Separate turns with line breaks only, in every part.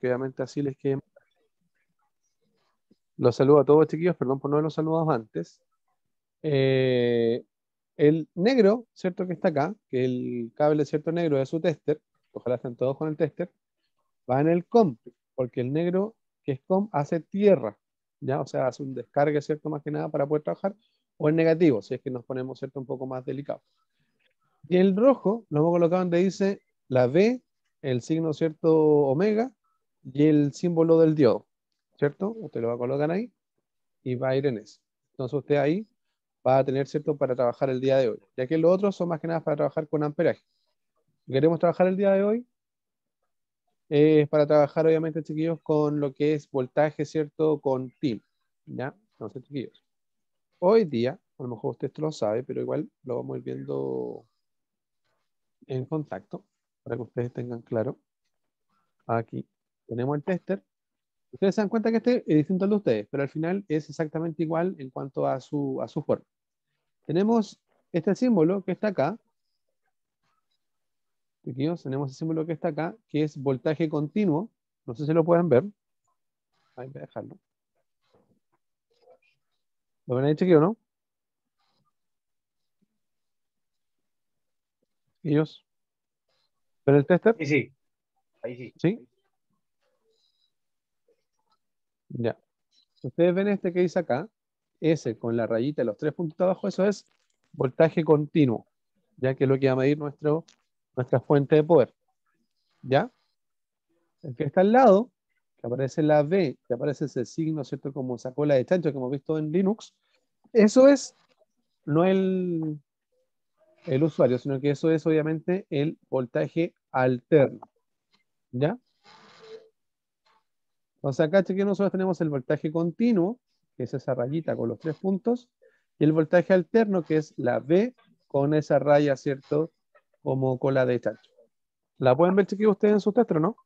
que obviamente así les quede. Los saludo a todos, chiquillos, perdón por no haberlos saludado antes. Eh, el negro, ¿cierto? Que está acá, que el cable, ¿cierto? Negro de su tester, ojalá estén todos con el tester, va en el COM, porque el negro que es COM hace tierra, ¿ya? O sea, hace un descargue, ¿cierto? Más que nada para poder trabajar, o en negativo, si es que nos ponemos, ¿cierto? Un poco más delicado. Y el rojo lo hemos colocado donde dice la B, el signo, ¿cierto? Omega, y el símbolo del diodo, ¿cierto? Usted lo va a colocar ahí y va a ir en eso. Entonces usted ahí va a tener, ¿cierto? Para trabajar el día de hoy, ya que los otros son más que nada para trabajar con amperaje. Queremos trabajar el día de hoy para trabajar, obviamente, chiquillos, con lo que es voltaje, ¿cierto? Continuo, ¿ya? Entonces, chiquillos, hoy día, a lo mejor usted esto lo sabe, pero igual lo vamos a ir viendo en contacto, para que ustedes tengan claro. Aquí tenemos el tester. Ustedes se dan cuenta que este es distinto al de ustedes, pero al final es exactamente igual en cuanto a su forma. Tenemos este símbolo que está acá, chiquillos, tenemos el símbolo que está acá, que es voltaje continuo. No sé si lo pueden ver. Ahí voy a dejarlo. ¿Lo ven ahí, chiquillos, no? Ellos. ¿Ven el tester?
Sí, sí, ahí sí.
¿Sí? Ya. Ustedes ven este que dice acá, ese con la rayita de los tres puntos de abajo, eso es voltaje continuo, ya que es lo que va a medir nuestra fuente de poder. ¿Ya? El que está al lado, que aparece la B, que aparece ese signo, ¿cierto? Como esa cola de chancho que hemos visto en Linux, eso es no el usuario, sino que eso es obviamente el voltaje alterno. ¿Ya? Entonces acá, chequeemos, nosotros tenemos el voltaje continuo, que es esa rayita con los tres puntos, y el voltaje alterno, que es la B con esa raya, ¿cierto? Como cola de chancho. ¿La pueden ver, chiquillos, ustedes en su testro, no?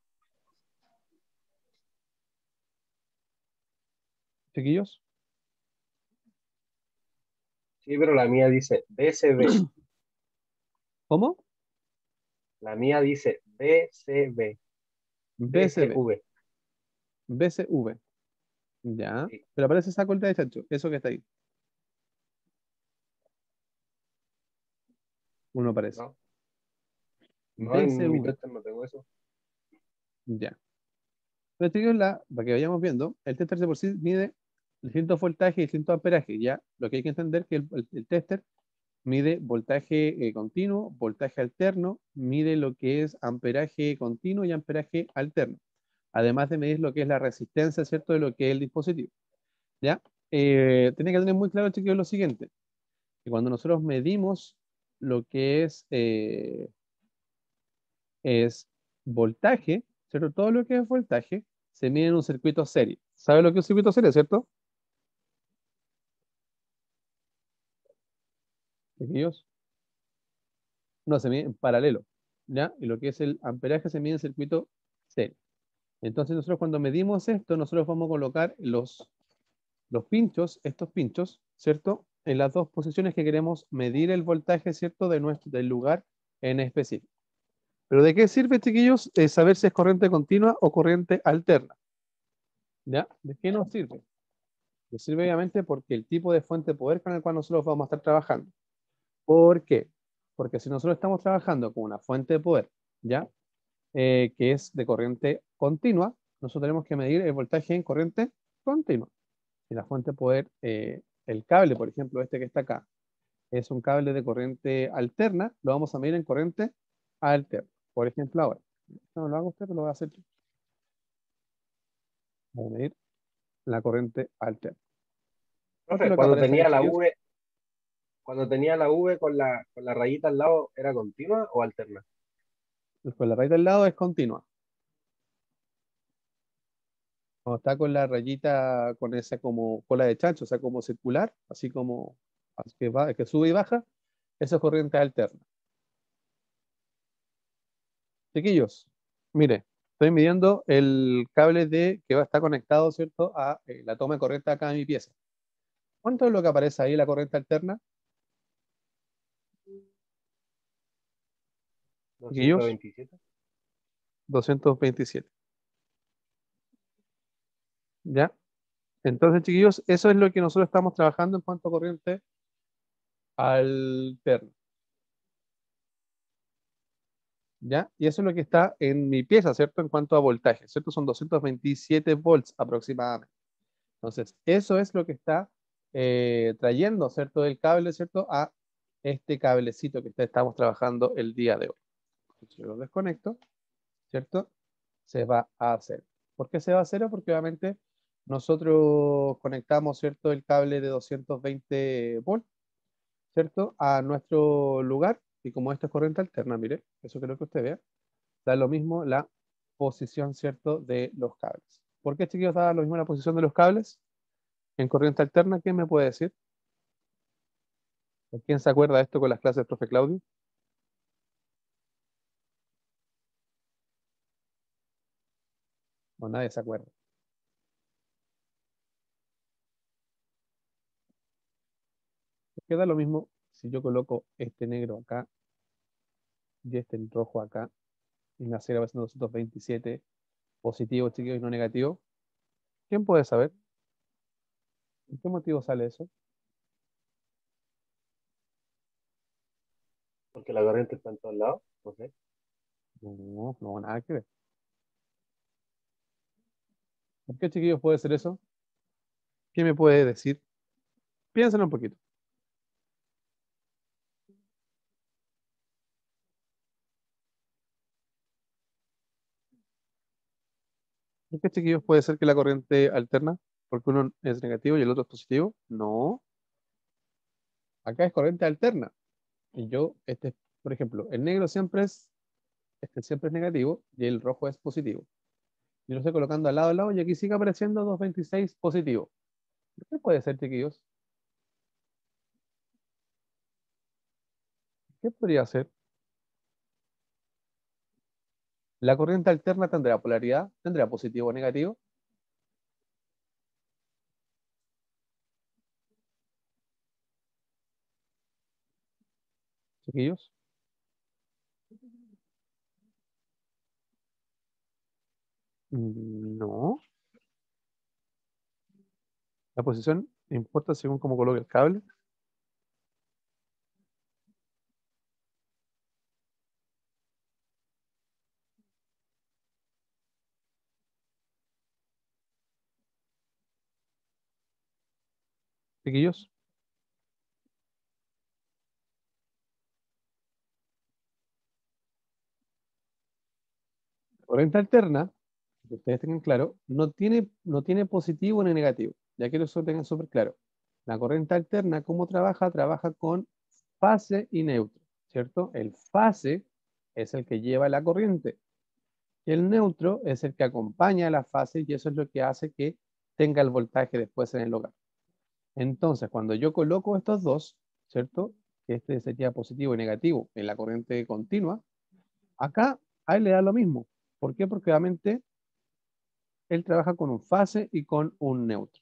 Chiquillos.
Sí, pero la mía dice BCB.
¿Cómo?
La mía dice BCB.
BCB,
BCV.
BCV. Ya.
Sí,
Pero aparece esa cola de chancho, eso que está ahí. Uno aparece.
no, no, en mi
BCV.
tester no tengo eso.
Ya. Entonces, chiquillos, para que vayamos viendo, el tester de por sí mide distintos voltajes y distintos amperajes. Ya. Lo que hay que entender es que el tester mide voltaje continuo, voltaje alterno, mide lo que es amperaje continuo y amperaje alterno, además de medir lo que es la resistencia, ¿cierto?, de lo que es el dispositivo, ¿ya? Tiene que tener muy claro, chiquillos, lo siguiente, que cuando nosotros medimos lo que es voltaje, ¿cierto? Todo lo que es voltaje se mide en un circuito serie. ¿Sabe lo que es un circuito serie, cierto? Chiquillos, no, se mide en paralelo, ¿ya? Y lo que es el amperaje se mide en circuito serie. Entonces nosotros cuando medimos esto, nosotros vamos a colocar los pinchos, estos pinchos, ¿cierto? En las dos posiciones que queremos medir el voltaje, ¿cierto? Del lugar en específico. Pero ¿de qué sirve, chiquillos, saber si es corriente continua o corriente alterna? ¿Ya? ¿De qué nos sirve? Nos sirve obviamente porque el tipo de fuente de poder con el cual nosotros vamos a estar trabajando. ¿Por qué? Porque si nosotros estamos trabajando con una fuente de poder, ¿ya? Que es de corriente continua, nosotros tenemos que medir el voltaje en corriente continua. Si la fuente de poder, el cable, por ejemplo, este que está acá, es un cable de corriente alterna, lo vamos a medir en corriente alterna. Por ejemplo, ahora, no lo hago usted, pero lo voy a hacer yo. Voy a medir la corriente alterna. Esto es
Profe,
lo que aparece ahí, chiquillos.
cuando tenía la V con la rayita al lado, ¿era continua o alterna?
Después la raíz del lado es continua. Cuando está con la rayita, con esa como cola de chancho, o sea, como circular, así que va, que sube y baja, eso es corriente alterna. Chiquillos, mire, estoy midiendo el cable que va a estar conectado, ¿cierto?, a la toma de corriente acá en mi pieza. ¿Cuánto es lo que aparece ahí, la corriente alterna?
Doscientos
Chiquillos,
veintisiete
227. ¿Ya? Entonces, chiquillos, eso es lo que nosotros estamos trabajando en cuanto a corriente alterna. ¿Ya? Y eso es lo que está en mi pieza, ¿cierto? En cuanto a voltaje, ¿cierto? Son 227 volts aproximadamente. Entonces, eso es lo que está trayendo, ¿cierto? El cable, ¿cierto? A este cablecito que estamos trabajando el día de hoy. Si yo lo desconecto, ¿cierto? Se va a hacer. ¿Por qué se va a hacer? Porque obviamente nosotros conectamos, ¿cierto? El cable de 220 volts, ¿cierto? A nuestro lugar. Y como esto es corriente alterna, mire, eso creo que usted vea, da lo mismo la posición, ¿cierto? De los cables. ¿Por qué, chiquillos, da lo mismo la posición de los cables? En corriente alterna, ¿quién me puede decir? ¿Quién se acuerda de esto con las clases del profe Claudio? No, nadie se acuerda. Queda lo mismo si yo coloco este negro acá y este en rojo acá y me acelera haciendo 227 positivo, chiquillos, y no negativo. ¿Quién puede saber? ¿Por qué motivo sale eso?
Porque la corriente está en todos lados, no sé.
No, no, nada que ver. ¿Por qué, chiquillos, puede ser eso? ¿Quién me puede decir? Piénsenlo un poquito. ¿Por qué, chiquillos, puede ser que la corriente alterna? Porque uno es negativo y el otro es positivo. No, acá es corriente alterna. Y yo, por ejemplo, el negro siempre es negativo y el rojo es positivo. Yo lo estoy colocando al lado a lado y aquí sigue apareciendo 226 positivo. ¿Qué puede ser, chiquillos? ¿Qué podría ser? ¿La corriente alterna tendrá polaridad? ¿Tendrá positivo o negativo? Chiquillos. No. La posición importa según cómo coloque el cable. Chiquillos. La corriente alterna, que ustedes tengan claro, no tiene positivo ni negativo. Ya quiero que eso tengan súper claro. La corriente alterna, ¿cómo trabaja? Trabaja con fase y neutro, ¿cierto? El fase es el que lleva la corriente y el neutro es el que acompaña la fase y eso es lo que hace que tenga el voltaje después en el hogar. Entonces, cuando yo coloco estos dos, ¿cierto? Que este sería positivo y negativo en la corriente continua, acá a él le da lo mismo. ¿Por qué? Porque obviamente él trabaja con un fase y con un neutro.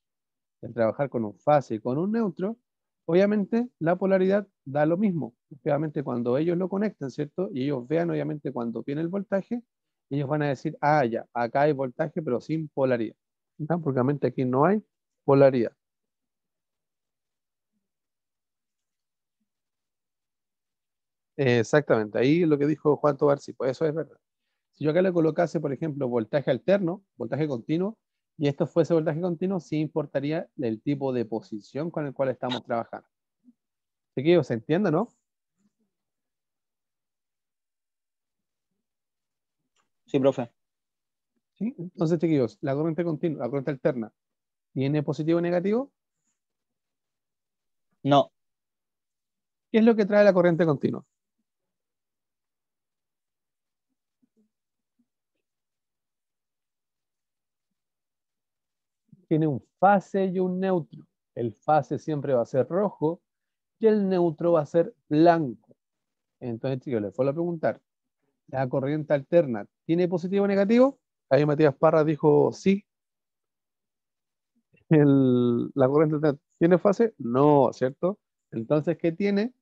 El trabajar con un fase y con un neutro, obviamente la polaridad da lo mismo. Obviamente cuando ellos lo conectan, ¿cierto? Y ellos vean, obviamente, cuando viene el voltaje, ellos van a decir, ah, ya, acá hay voltaje, pero sin polaridad. ¿No? Porque obviamente aquí no hay polaridad. Exactamente, ahí lo que dijo Juan Tobar, sí, pues eso es verdad. Si yo acá le colocase, por ejemplo, voltaje alterno, voltaje continuo, y esto fuese voltaje continuo, sí importaría el tipo de posición con el cual estamos trabajando. Así que se entiende, ¿no?
Sí, profe.
¿Sí? Entonces, chiquillos, la corriente continua, la corriente alterna, ¿tiene positivo o negativo?
No,
¿Qué es lo que trae la corriente continua? Tiene un fase y un neutro. El fase siempre va a ser rojo y el neutro va a ser blanco. Entonces, chicos, les vuelvo a preguntar, ¿la corriente alterna tiene positivo o negativo? Ahí Matías Parra dijo sí. ¿La corriente alterna tiene fase? No, ¿cierto? Entonces, ¿qué tiene?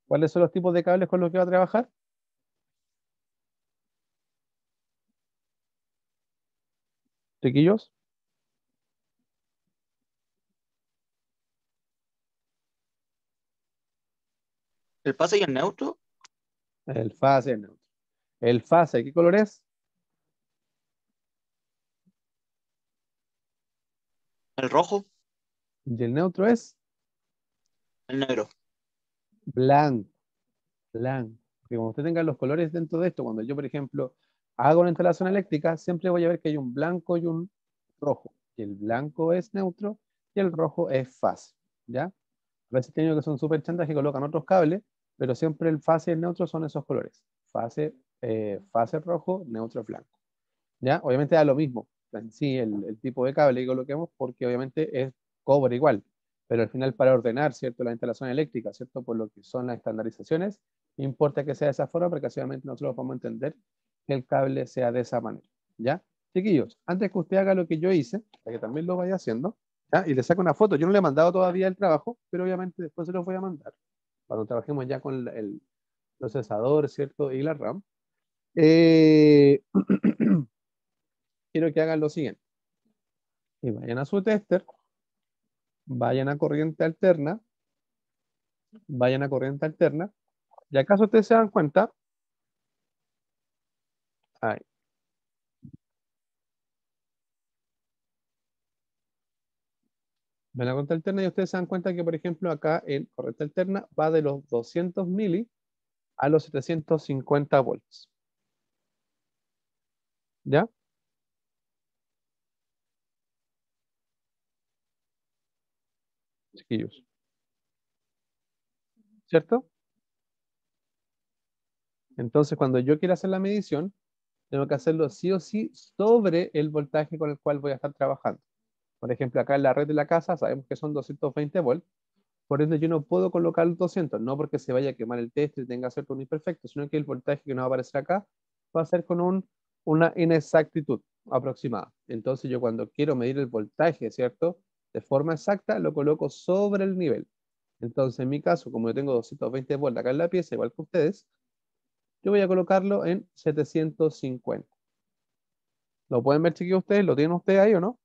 ¿Cuáles son los tipos de cables con los que va a trabajar? Chiquillos.
¿El fase y el neutro?
El fase, el neutro. El fase, ¿qué color es?
¿El rojo?
Y el neutro es
El negro.
blanco. Blanco. Porque cuando usted tenga los colores dentro de esto, cuando yo, por ejemplo, hago una instalación eléctrica, siempre voy a ver que hay un blanco y un rojo. Y el blanco es neutro y el rojo es fase. ¿Ya? A veces he tenido que son súper chantas que colocan otros cables, pero siempre el fase y el neutro son esos colores. Fase rojo, neutro blanco. ¿Ya? Obviamente da lo mismo. En sí, el tipo de cable que coloquemos, porque obviamente es cobre igual. Pero al final, para ordenar, ¿cierto? La instalación eléctrica, ¿cierto? Por lo que son las estandarizaciones, importa que sea de esa forma, porque así obviamente nosotros vamos a entender que el cable sea de esa manera. ¿Ya? Chiquillos, antes que usted haga lo que yo hice, para que también lo vaya haciendo, ¿ya? Y le saco una foto. Yo no le he mandado todavía el trabajo, pero obviamente después se los voy a mandar. Cuando trabajemos ya con el procesador, ¿cierto? Y la RAM. Eh, quiero que hagan lo siguiente. Y vayan a su tester, vayan a corriente alterna, vayan a corriente alterna, y acaso ustedes se dan cuenta, ahí, ven a corriente alterna y ustedes se dan cuenta que, por ejemplo, acá en corriente alterna va de los 200 mili a los 750 volts. ¿Ya? Chiquillos. ¿Cierto? Entonces, cuando yo quiera hacer la medición, tengo que hacerlo sí o sí sobre el voltaje con el cual voy a estar trabajando. Por ejemplo, acá en la red de la casa sabemos que son 220 volts. Por ende, yo no puedo colocar el 200, no porque se vaya a quemar el test y tenga cierto un imperfecto, sino que el voltaje que nos va a aparecer acá va a ser con una inexactitud aproximada. Entonces, yo cuando quiero medir el voltaje, ¿cierto? De forma exacta, lo coloco sobre el nivel. Entonces, en mi caso, como yo tengo 220 volts acá en la pieza, igual que ustedes, yo voy a colocarlo en 750. ¿Lo pueden ver, chiquillos, ustedes? ¿Lo tienen ustedes ahí o no?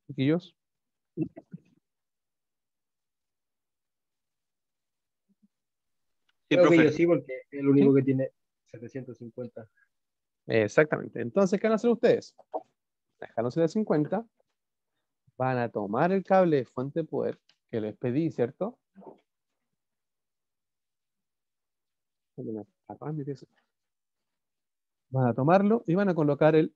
Chiquillos.
Sí,
Creo que yo
profe.
sí, porque es el
¿Sí?
único que tiene 750.
Exactamente. Entonces, ¿qué van a hacer ustedes? Dejaron 750. Van a tomar el cable de fuente de poder que les pedí, ¿cierto? Van a tomarlo y van a colocar el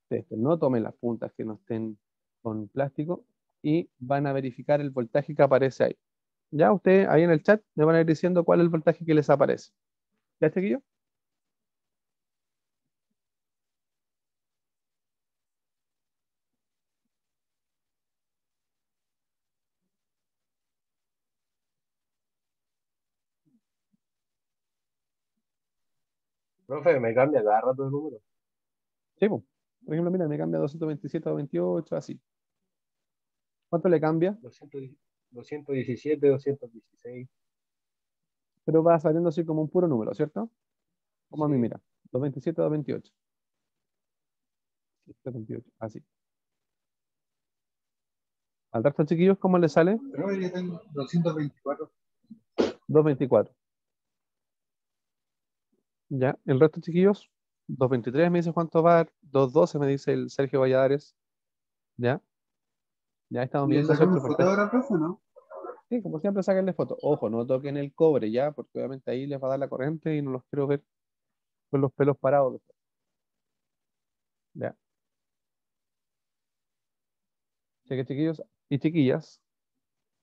tester. No tomen las puntas que no estén con plástico y van a verificar el voltaje que aparece ahí. Ya ustedes ahí en el chat me van a ir diciendo cuál es el voltaje que les aparece. ¿Ya, chiquillo?
Profe, me cambia cada rato el número.
Sí, po. Por ejemplo, mira, me cambia 227 a 28, así. ¿Cuánto le cambia?
217, 216.
Pero va saliendo así como un puro número, ¿cierto? Como a mí,
Sí.
mira. 227 a 28. 28, así. Al resto, chiquillos, ¿cómo le sale?
Pero yo tengo 224.
224. Ya, el resto, chiquillos, 223 me dice cuánto va, 212 me dice el Sergio Valladares. Ya, ya estamos
¿Le
viendo,
sacamos
¿cierto?
foto
Perfecto.
ahora, profe, no?
Sí, como siempre, sáquenle foto. Ojo, no toquen el cobre ya, porque obviamente ahí les va a dar la corriente y no los quiero ver con los pelos parados después. Ya, así que chiquillos y chiquillas,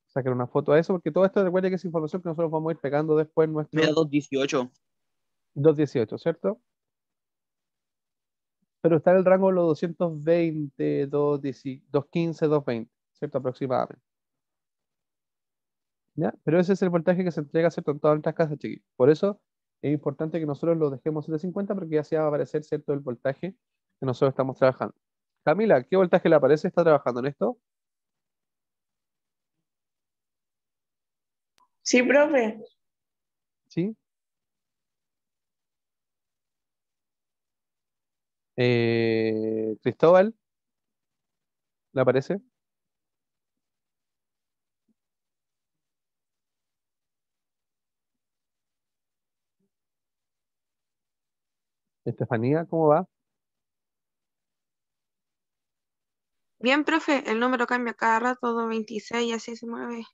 saquen una foto a eso, porque todo esto recuerda que es información que nosotros vamos a ir pegando después en
Me da
nuestro
218.
218, ¿cierto? Pero está en el rango de los 220, 215, 220, ¿cierto? Aproximadamente. ¿Ya? Pero ese es el voltaje que se entrega, ¿cierto? En todas nuestras casas, chiquillos. Por eso es importante que nosotros lo dejemos 750 porque ya se va a aparecer, ¿cierto? El voltaje que nosotros estamos trabajando. Camila, ¿qué voltaje le aparece? ¿Está trabajando en esto?
Sí, profe.
¿Sí? Cristóbal, ¿Le aparece? Estefanía, ¿cómo va?
Bien, profe, el número cambia cada rato, 226 y así se mueve.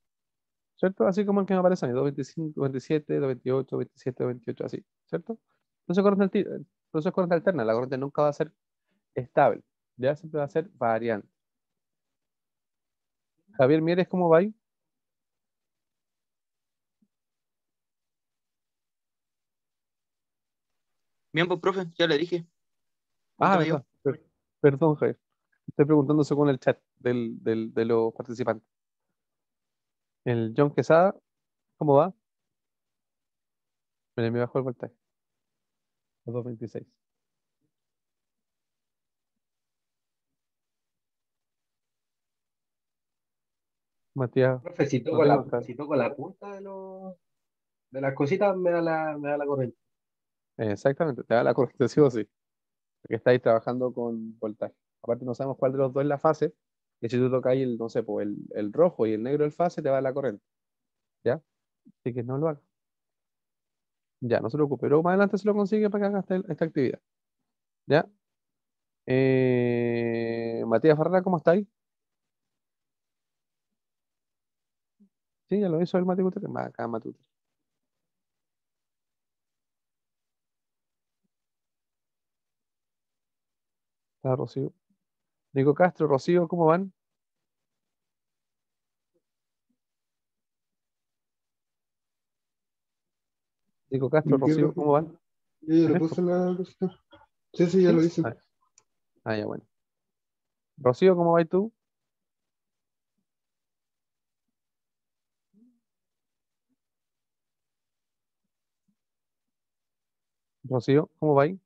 ¿Cierto? Así como el que me aparece a mí, 225, 27, 228, 27, 28, así, ¿cierto? Entonces, entonces corriente alterna, la corriente nunca va a ser estable, ya siempre va a ser variante. Javier Mieres, ¿cómo va ahí?
Bien, pues, profe, ya le dije.
Ah,
Cuéntame yo.
verdad. Perdón, Javier. Estoy preguntando según el chat de los participantes. El John Quesada, ¿cómo va? Me bajó el voltaje. A 226. Matías,
Profe,
Matías González.
si toco la punta de las cositas, me da la corriente.
Exactamente, te da la corriente sí o sí. Porque estáis trabajando con voltaje. Aparte no sabemos cuál de los dos es la fase. Y si tú tocas el, no sé, pues el rojo y el negro el fase, te va la corriente. ¿Ya? Así que no lo hagas. Ya, no se preocupe. Pero más adelante se lo consigue para que haga esta actividad. ¿Ya? Matías Ferrara, ¿cómo estáis? Sí, ya lo hizo el Mati Gutiérrez. Acá, Mati Gutiérrez. Está Rocío. Nico Castro, Rocío, ¿cómo van? Nico Castro,
¿Y qué,
Rocío,
profe?
¿cómo van?
Yo ya
¿En
le
esto?
puse la cosita. Sí, sí, ya
¿Sí?
lo hice.
Ya, bueno. Rocío, ¿cómo vas tú? Rocío, ¿cómo vais?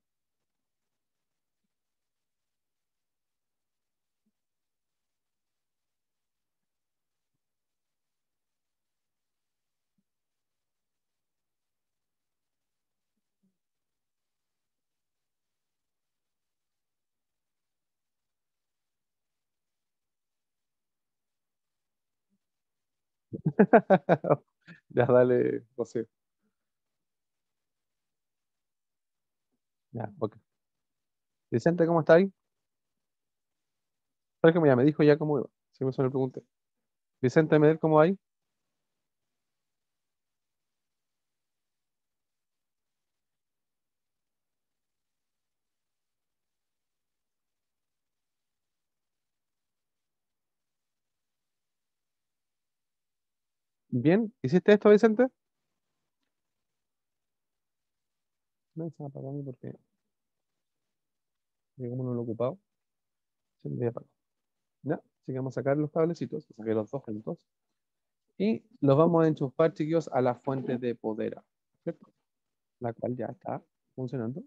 Ya, dale, Rocío. Ya, ok. Vicente, ¿cómo estáis? ¿Sabes que ya me dijo ya cómo iba? Si me suena le pregunté. Vicente Medel, ¿cómo vais? ¿Bien? ¿Hiciste esto, Vicente? No, se me apagó a mí porque yo como no lo he ocupado, se me había apagado. Ya, así que vamos a sacar los cablecitos, saqué los dos juntos, y los vamos a enchufar, chiquillos, a la fuente de poder, ¿cierto? La cual ya está funcionando.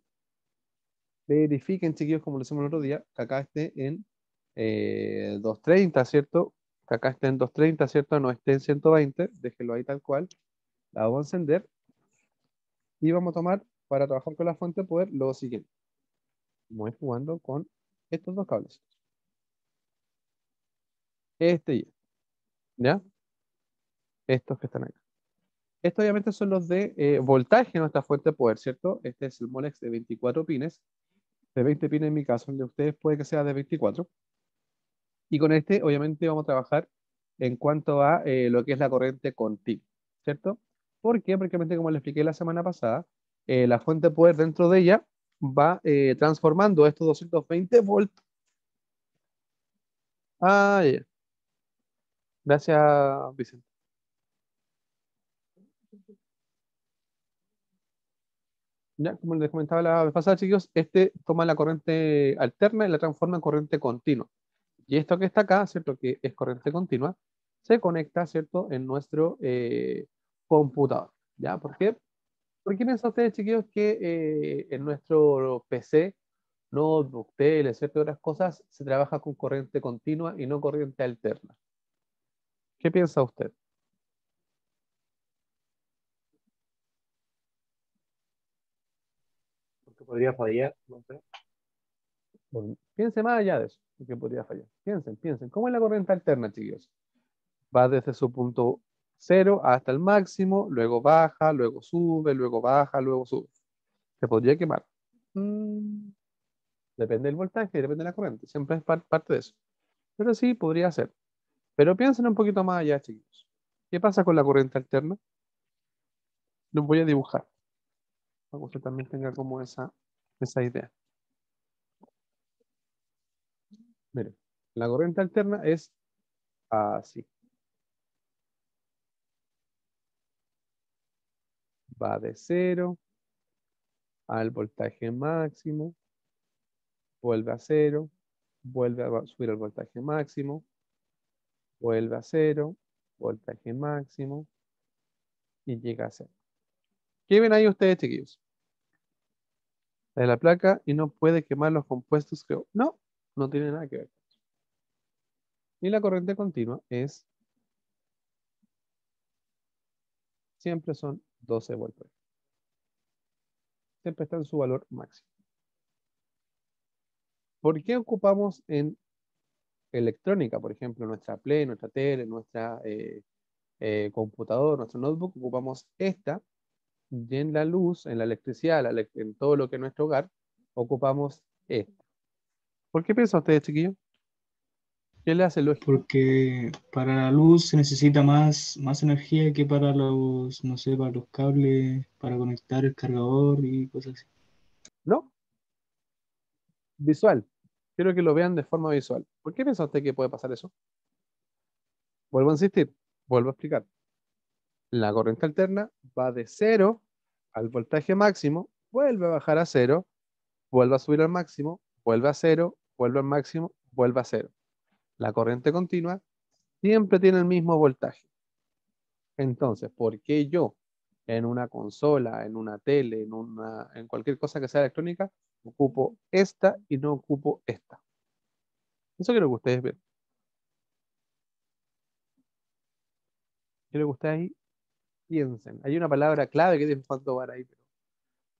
Verifiquen, chiquillos, como lo hicimos el otro día, que acá esté en 230, ¿cierto? Que acá esté en 230, ¿cierto? No esté en 120, déjenlo ahí tal cual. La vamos a encender y vamos a tomar, para trabajar con la fuente de poder, lo siguiente. Vamos a ir jugando con estos dos cables. Este y este, ¿ya? Estos que están acá. Estos obviamente son los de voltaje de nuestra fuente de poder, ¿cierto? Este es el Molex de 24 pines, de 20 pines en mi caso, el de ustedes puede que sea de 24. Y con este, obviamente, vamos a trabajar en cuanto a lo que es la corriente continua, ¿cierto? ¿Por qué? Porque, obviamente, como les expliqué la semana pasada, la fuente de poder dentro de ella va transformando estos 220 volts. Ah, ya. Gracias, Vicente. Ya, como les comentaba la vez pasada, chicos, este toma la corriente alterna y la transforma en corriente continua. Y esto que está acá, ¿cierto? Que es corriente continua, se conecta, ¿cierto? En nuestro computador. ¿Ya? ¿Por qué? ¿Por qué piensan ustedes, chiquillos, que en nuestro PC, notebook, tele, etcétera, otras cosas, se trabaja con corriente continua y no corriente alterna? ¿Qué piensa usted?
Porque podría fallar, no sé.
Piense más allá de eso, porque podría fallar. Piensen. ¿Cómo es la corriente alterna, chiquillos? Va desde su punto cero hasta el máximo, luego baja, luego sube, luego baja, luego sube. Se podría quemar. Mm, Depende del voltaje, depende de la corriente. Siempre es parte de eso. Pero sí, podría ser. Pero piensen un poquito más allá, chiquillos. ¿Qué pasa con la corriente alterna? Los voy a dibujar, para que usted también tenga como esa idea. Miren, la corriente alterna es así. Va de cero al voltaje máximo, vuelve a cero, vuelve a subir al voltaje máximo, vuelve a cero, voltaje máximo y llega a cero. ¿Qué ven ahí ustedes, chiquillos? De la placa y no puede quemar los compuestos, creo. No, no tiene nada que ver. Y la corriente continua siempre son 12 voltios. Siempre está en su valor máximo. ¿Por qué ocupamos en electrónica, por ejemplo, nuestra Play, nuestra tele, nuestra computador, nuestro notebook? Ocupamos esta, y en la luz, en la electricidad, en todo lo que es nuestro hogar, ocupamos esta. ¿Por qué piensan ustedes, chiquillos? ¿Qué le hace lógico?
Porque para la luz se necesita más energía que para los, no sé, para los cables, para conectar el cargador y cosas así.
¿No? Visual. Quiero que lo vean de forma visual. ¿Por qué piensa usted que puede pasar eso? Vuelvo a insistir, vuelvo a explicar. La corriente alterna va de cero al voltaje máximo, vuelve a bajar a cero, vuelve a subir al máximo, vuelve a cero, vuelve al máximo, vuelve a cero. La corriente continua siempre tiene el mismo voltaje. Entonces, ¿por qué yo en una consola, en una tele, en cualquier cosa que sea electrónica, ocupo esta y no ocupo esta? Eso quiero que ustedes vean. Quiero que ustedes ahí piensen. Hay una palabra clave que dice cuánto va ahí, pero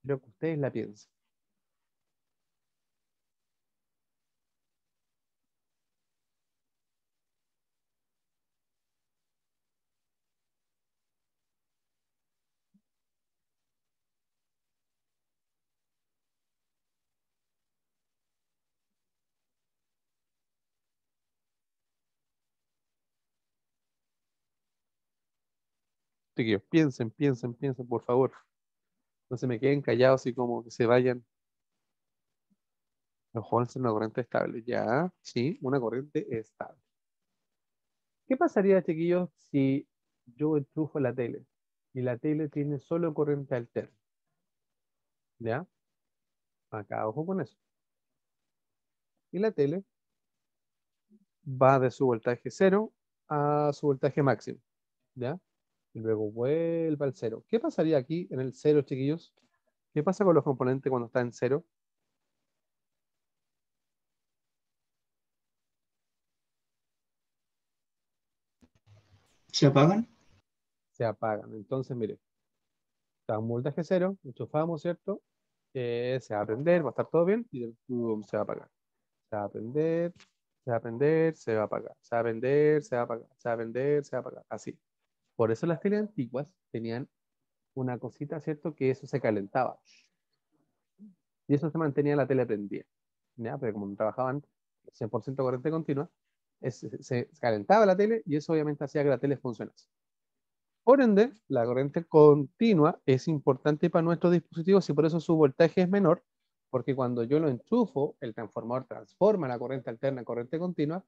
quiero que ustedes la piensen. Chiquillos, piensen, por favor. No se me queden callados y como que se vayan. Los jóvenes en una corriente estable. Ya, sí, una corriente estable. ¿Qué pasaría, chiquillos, si yo enchufo la tele y la tele tiene solo corriente alterna? ¿Ya? Acá, ojo con eso. Y la tele va de su voltaje cero a su voltaje máximo. ¿Ya? Y luego vuelve al cero. ¿Qué pasaría aquí en el cero, chiquillos? ¿Qué pasa con los componentes cuando está en cero?
¿Se apagan?
Se apagan. Entonces, mire, está un voltaje cero, enchufamos, ¿cierto? Se va a prender, va a estar todo bien y pum, se va a apagar. Se va a prender, se va a prender, se va a apagar. Se va a prender, se va a apagar. Se va a prender, se va a apagar. Así. Por eso las teles antiguas tenían una cosita, ¿cierto? Que eso se calentaba. Y eso se mantenía la tele prendida. ¿Ya? Pero como no trabajaban 100% corriente continua, se calentaba la tele y eso obviamente hacía que la tele funcionase. Por ende, la corriente continua es importante para nuestros dispositivos y por eso su voltaje es menor, porque cuando yo lo enchufo, el transformador transforma la corriente alterna en corriente continua,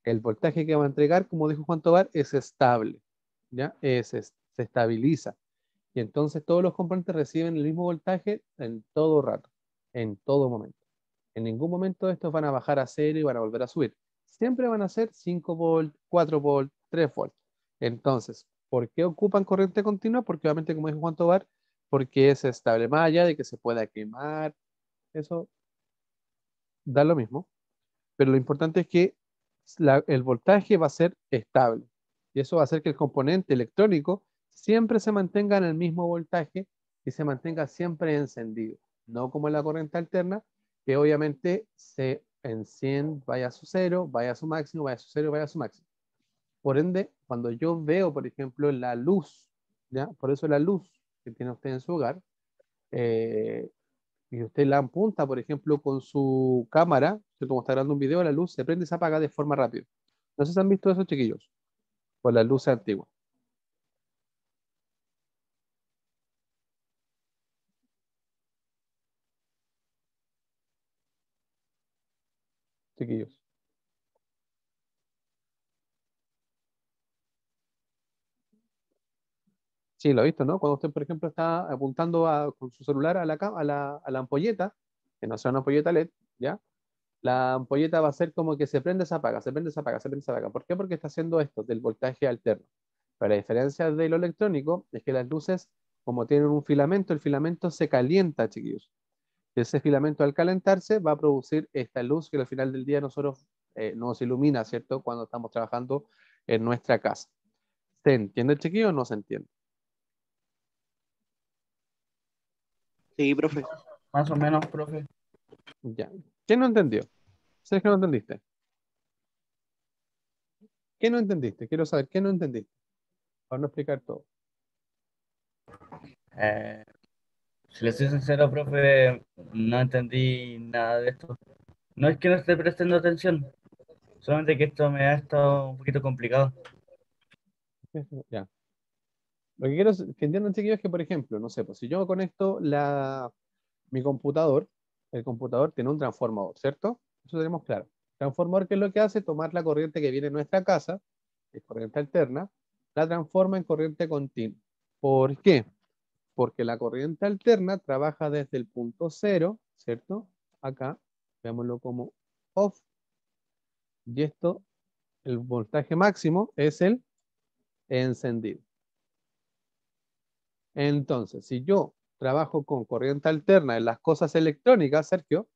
el voltaje que va a entregar, como dijo Juan Tobar, es estable, ¿ya? Se estabiliza. Y entonces todos los componentes reciben el mismo voltaje en todo rato, en todo momento. En ningún momento estos van a bajar a cero y van a volver a subir. Siempre van a ser 5 volt, 4 volt, 3 volt. Entonces, ¿por qué ocupan corriente continua? Porque obviamente, como dijo Juan Tobar, porque es estable, más allá de que se pueda quemar, eso da lo mismo. Pero lo importante es que el voltaje va a ser estable. Y eso va a hacer que el componente electrónico siempre se mantenga en el mismo voltaje y se mantenga siempre encendido. No como en la corriente alterna, que obviamente en 100 vaya a su cero, vaya a su máximo, vaya a su cero, vaya a su máximo. Por ende, cuando yo veo, por ejemplo, la luz, ¿ya? Por eso la luz que tiene usted en su hogar, y usted la apunta, por ejemplo, con su cámara, usted como está grabando un video, la luz se prende y se apaga de forma rápida. No sé si han visto eso, chiquillos, con las luces antiguas. Chiquillos. Sí, lo he visto, ¿no? Cuando usted, por ejemplo, está apuntando con su celular a la ampolleta, que no sea una ampolleta LED, ¿ya? La ampolleta va a ser como que se prende, se apaga, se prende, se apaga, se prende, se apaga. ¿Por qué? Porque está haciendo esto del voltaje alterno. Pero la diferencia de lo electrónico es que las luces, como tienen un filamento, el filamento se calienta, chiquillos. Y ese filamento al calentarse va a producir esta luz que al final del día nosotros nos ilumina, ¿cierto? Cuando estamos trabajando en nuestra casa. ¿Se entiende, chiquillo, o no se entiende?
Sí, profe.
Más o menos, profe.
Ya. ¿Quién no entendió? ¿Sabes que no entendiste? ¿Qué no entendiste? Quiero saber, ¿qué no entendiste? Para no explicar todo.
Eh, si le soy sincero, profe, no entendí nada de esto. No es que no esté prestando atención, solamente que esto me ha estado un poquito complicado.
Ya. Lo que quiero que entiendan, chiquillos, es que, por ejemplo, no sé, pues si yo conecto mi computador, el computador tiene un transformador, ¿cierto? Eso tenemos claro. Transformador, ¿qué es lo que hace? Tomar la corriente que viene en nuestra casa, que es corriente alterna, la transforma en corriente continua. ¿Por qué? Porque la corriente alterna trabaja desde el punto cero, ¿cierto? Acá, veámoslo como off, y esto, el voltaje máximo es el encendido. Entonces, si yo trabajo con corriente alterna en las cosas electrónicas, Sergio,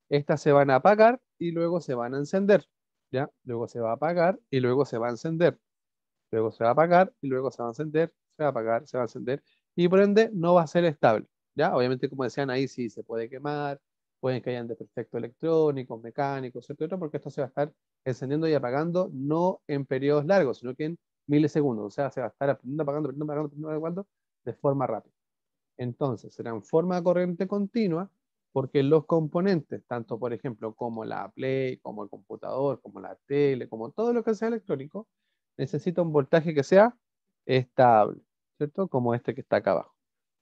estas se van a apagar y luego se van a encender, ¿ya? Luego se va a apagar y luego se va a encender. Luego se va a apagar y luego se va a encender, se va a apagar, se va a encender y por ende no va a ser estable, ¿ya? Obviamente, como decían ahí, sí se puede quemar, pueden que hayan desperfectos electrónicos, mecánicos, etcétera, porque esto se va a estar encendiendo y apagando no en periodos largos, sino que en milisegundos, o sea, se va a estar aprendiendo, apagando de forma rápida. Entonces, será en forma de corriente continua porque los componentes, tanto por ejemplo como la Play, como el computador, como la tele, como todo lo que sea electrónico, necesita un voltaje que sea estable, ¿cierto? Como este que está acá abajo.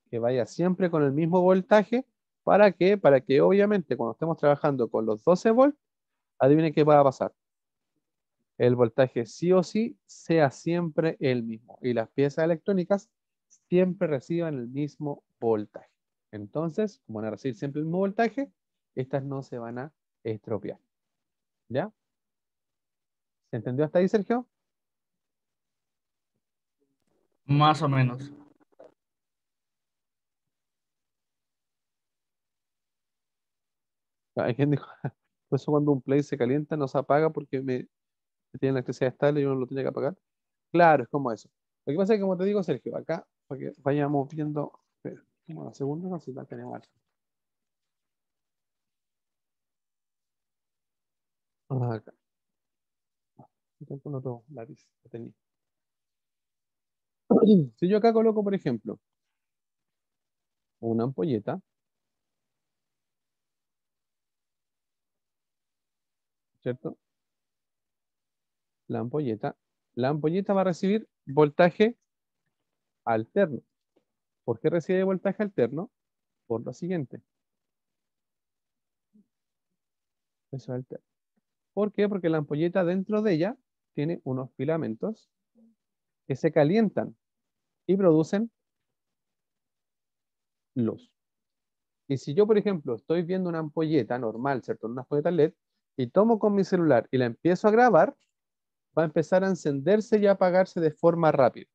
Que vaya siempre con el mismo voltaje. ¿Para qué? Para que obviamente cuando estemos trabajando con los 12 volts, adivinen qué va a pasar. El voltaje sí o sí sea siempre el mismo. Y las piezas electrónicas siempre reciban el mismo voltaje. Entonces, como van a recibir siempre el mismo voltaje, estas no se van a estropear. ¿Ya? ¿Se entendió hasta ahí, Sergio?
Más o menos.
Hay quien dijo, por eso cuando un play se calienta no se apaga porque tiene electricidad estable y uno lo tiene que apagar. Claro, es como eso. Lo que pasa es que, como te digo, Sergio, acá, para que vayamos viendo, espera, como la segunda no, si la tenemos acá. Acá. Con otro lápiz que tenía. Si yo acá coloco, por ejemplo, una ampolleta, ¿cierto? La ampolleta, la ampolleta va a recibir voltaje alterno. ¿Por qué recibe voltaje alterno? Por lo siguiente. Eso es alterno. ¿Por qué? Porque la ampolleta dentro de ella tiene unos filamentos que se calientan y producen luz. Y si yo, por ejemplo, estoy viendo una ampolleta normal, ¿cierto? Una ampolleta LED, y tomo con mi celular y la empiezo a grabar, va a empezar a encenderse y a apagarse de forma rápida.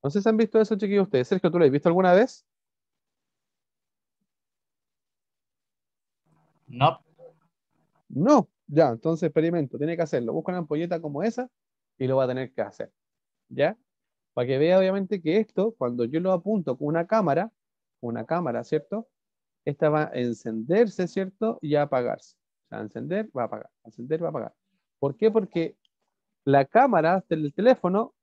No sé si han visto eso, chiquillos, ustedes. Sergio, ¿tú lo has visto alguna vez?
No.
No. Ya, entonces experimento. Tiene que hacerlo. Busca una ampolleta como esa y lo va a tener que hacer. ¿Ya? Para que vea, obviamente, que esto, cuando yo lo apunto con una cámara, ¿cierto? esta va a encenderse, ¿cierto? Y a apagarse. O sea, encender, va a apagar, encender, va a apagar. ¿Por qué? Porque la cámara del teléfono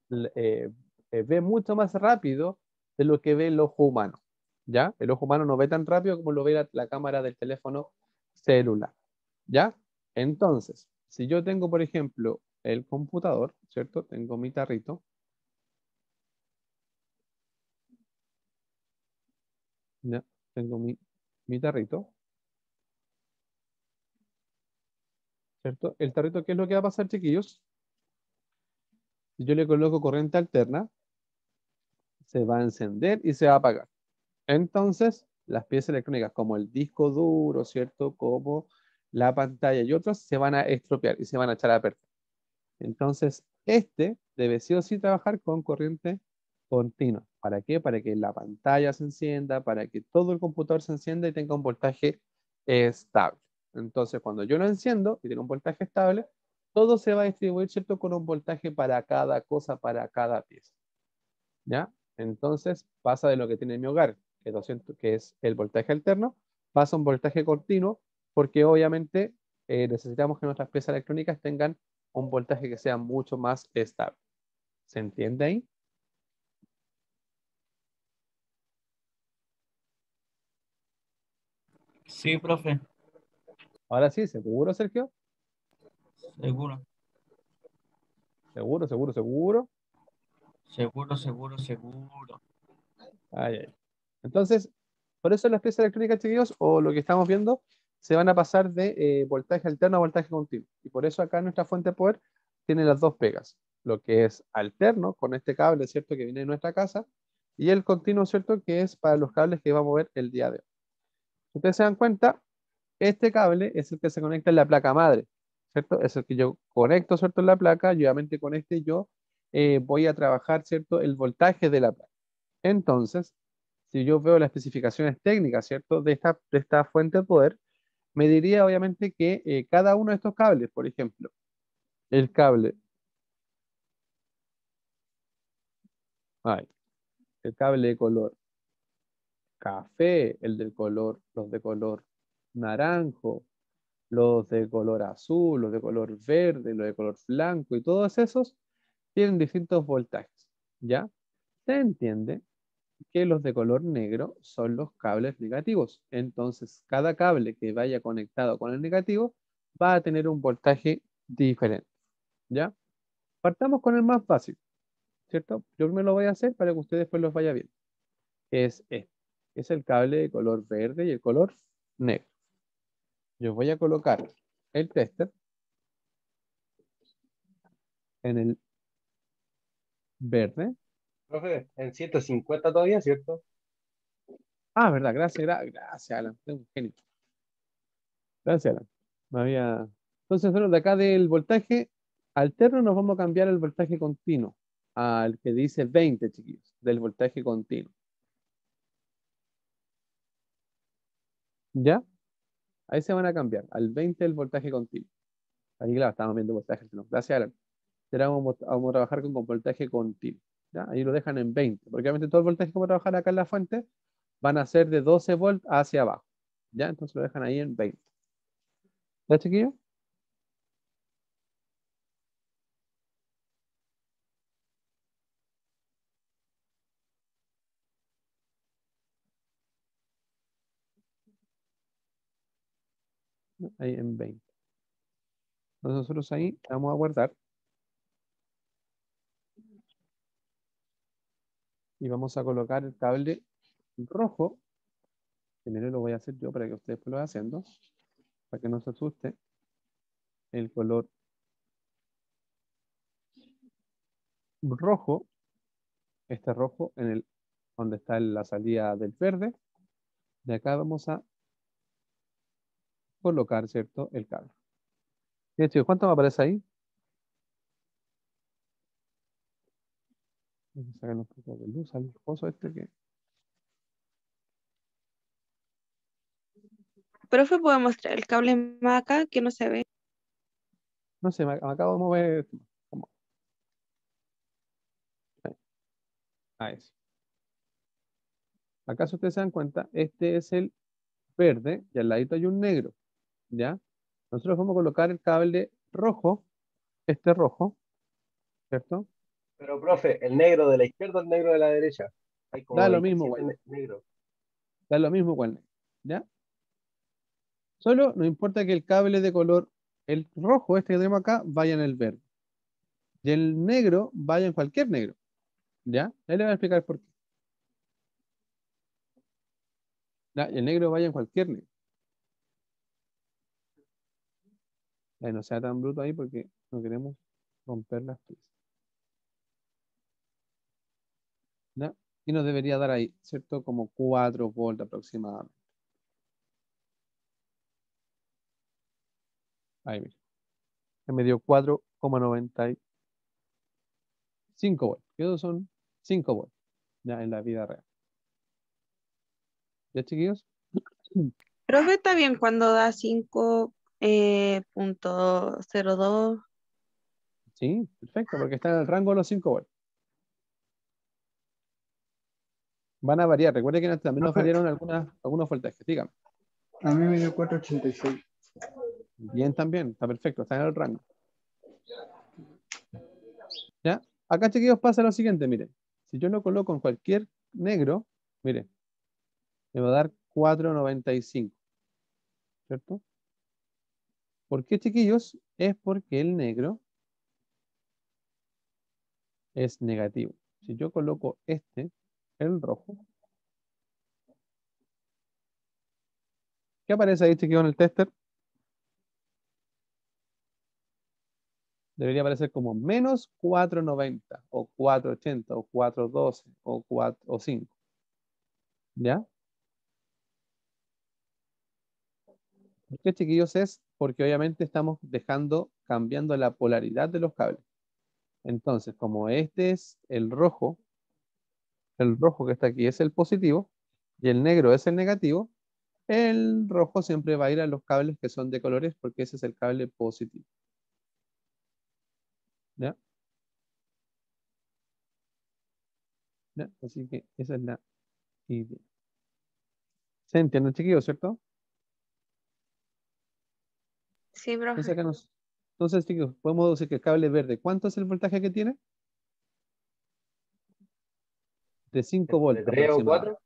ve mucho más rápido de lo que ve el ojo humano, ¿ya? El ojo humano no ve tan rápido como lo ve la cámara del teléfono celular, ¿ya? Entonces, si yo tengo, por ejemplo, el computador, ¿cierto? Tengo mi tarrito, ¿ya? Tengo mi tarrito, ¿cierto? El tarrito, ¿qué es lo que va a pasar, chiquillos? Si yo le coloco corriente alterna, se va a encender y se va a apagar. Entonces, las piezas electrónicas como el disco duro, ¿cierto? Como la pantalla y otros se van a estropear y se van a echar a perder. Entonces, este debe sí o sí trabajar con corriente continua. ¿Para qué? Para que la pantalla se encienda, para que todo el computador se encienda y tenga un voltaje estable. Entonces, cuando yo lo enciendo y tiene un voltaje estable, todo se va a distribuir, ¿cierto? Con un voltaje para cada cosa, para cada pieza. ¿Ya? Entonces pasa de lo que tiene mi hogar, que es 200, que es el voltaje alterno, pasa a un voltaje continuo, porque obviamente necesitamos que nuestras piezas electrónicas tengan un voltaje que sea mucho más estable. ¿Se entiende ahí?
Sí, profe,
Ahora sí, ¿seguro, Sergio?
seguro,
Seguro, seguro, seguro.
seguro, seguro, seguro.
Ay, ay. Entonces, por eso las piezas electrónicas, chiquillos, o lo que estamos viendo, se van a pasar de voltaje alterno a voltaje continuo. Y por eso acá nuestra fuente de poder tiene las dos pegas. Lo que es alterno, con este cable, ¿cierto? Que viene de nuestra casa. Y el continuo, ¿cierto? Que es para los cables que vamos a ver el día de hoy. Si ustedes se dan cuenta, este cable es el que se conecta en la placa madre, ¿cierto? Es el que yo conecto, ¿cierto? En la placa, y obviamente con este yo voy a trabajar, ¿cierto? El voltaje de la placa. Entonces, si yo veo las especificaciones técnicas, ¿cierto? De esta fuente de poder, me diría obviamente que cada uno de estos cables, por ejemplo, el cable, ay, el cable de color café, el del color, los de color naranjo, los de color azul, los de color verde, los de color blanco y todos esos tienen distintos voltajes, ¿ya? Se entiende que los de color negro son los cables negativos. Entonces, cada cable que vaya conectado con el negativo va a tener un voltaje diferente, ¿ya? Partamos con el más básico, ¿cierto? Yo me lo voy a hacer para que ustedes después los vaya viendo. Es este. Es el cable de color verde y el color negro. Yo voy a colocar el tester en el verde.
Profe, en 150 todavía, ¿cierto?
Ah, verdad, gracias, gracias, Alan. Tengo un genio. Gracias, Alan. Entonces, bueno, de acá del voltaje alterno nos vamos a cambiar el voltaje continuo al que dice 20, chiquillos, del voltaje continuo. ¿Ya? Ahí se van a cambiar al 20 del voltaje continuo. Aquí, claro, estamos viendo voltaje alterno. Gracias, Alan. Ahora vamos a trabajar con voltaje continuo. ¿Ya? Ahí lo dejan en 20, porque obviamente todo el voltaje que vamos a trabajar acá en la fuente van a ser de 12 volts hacia abajo. ¿Ya? Entonces lo dejan ahí en 20. ¿Ya, chiquillos? Ahí en 20. Entonces nosotros ahí vamos a guardar y vamos a colocar el cable rojo. Primero lo voy a hacer yo para que ustedes lo vayan haciendo, para que no se asuste. El color rojo, este rojo en el donde está la salida del verde. De acá vamos a colocar, ¿cierto? El cable. Bien, chicos, ¿cuánto me aparece ahí? Vamos a sacar un poco de luz al coso este que
Profe, ¿puedo mostrar el cable más acá que no se ve?
no sé, me acabo de mover. Como, ahí, a eso. Acá, si ustedes se dan cuenta, este es el verde y al ladito hay un negro, ¿ya? Nosotros vamos a colocar el cable rojo, este rojo, ¿cierto?
Pero, profe, el negro de la izquierda o el negro de la derecha. Hay como
Da lo mismo,
27
güey.
negros.
Da lo mismo cuál negro, ¿ya? Solo nos importa que el cable de color, el rojo, este que tenemos acá, vaya en el verde. Y el negro vaya en cualquier negro, ¿ya? Ahí le voy a explicar por qué. ¿Ya? Y el negro vaya en cualquier negro. Ahí no sea tan bruto ahí porque no queremos romper las piezas. ¿Ya? Y nos debería dar ahí, ¿cierto? Como 4 volts aproximadamente. Ahí, mira. Me dio 4,95 volts. Que esos son 5 volts, ya en la vida real. ¿Ya, chiquillos?
Profe, está bien cuando da 5,02.
Sí, perfecto, porque está en el rango de los 5 volts. Van a variar. Recuerde que también nos
Profe,
variaron algunos voltajes. Dígame.
a mí me dio 486.
Bien también, está perfecto, está en el rango. ¿Ya? Acá, chiquillos, pasa lo siguiente, miren. Si yo lo coloco en cualquier negro, miren, me va a dar 4,95, ¿cierto? ¿Por qué, chiquillos? Es porque el negro es negativo. Si yo coloco este, el rojo, ¿qué aparece ahí, chiquillos, en el tester? Debería aparecer como menos 4,90 o 4,80 o 4,12 o 4 o 5. ¿Ya? ¿Por qué, chiquillos? Es porque obviamente estamos cambiando la polaridad de los cables. Entonces, como este es el rojo que está aquí es el positivo y el negro es el negativo, el rojo siempre va a ir a los cables que son de colores porque ese es el cable positivo. ¿Ya? ¿Ya? Así que esa es la idea. ¿Se entiende, chiquillos, cierto?
Sí,
Entonces,
profe.
entonces, chicos, podemos decir que el cable verde, ¿cuánto es el voltaje que tiene? De 5
Entre
volts
3 o
aproximadamente.
4.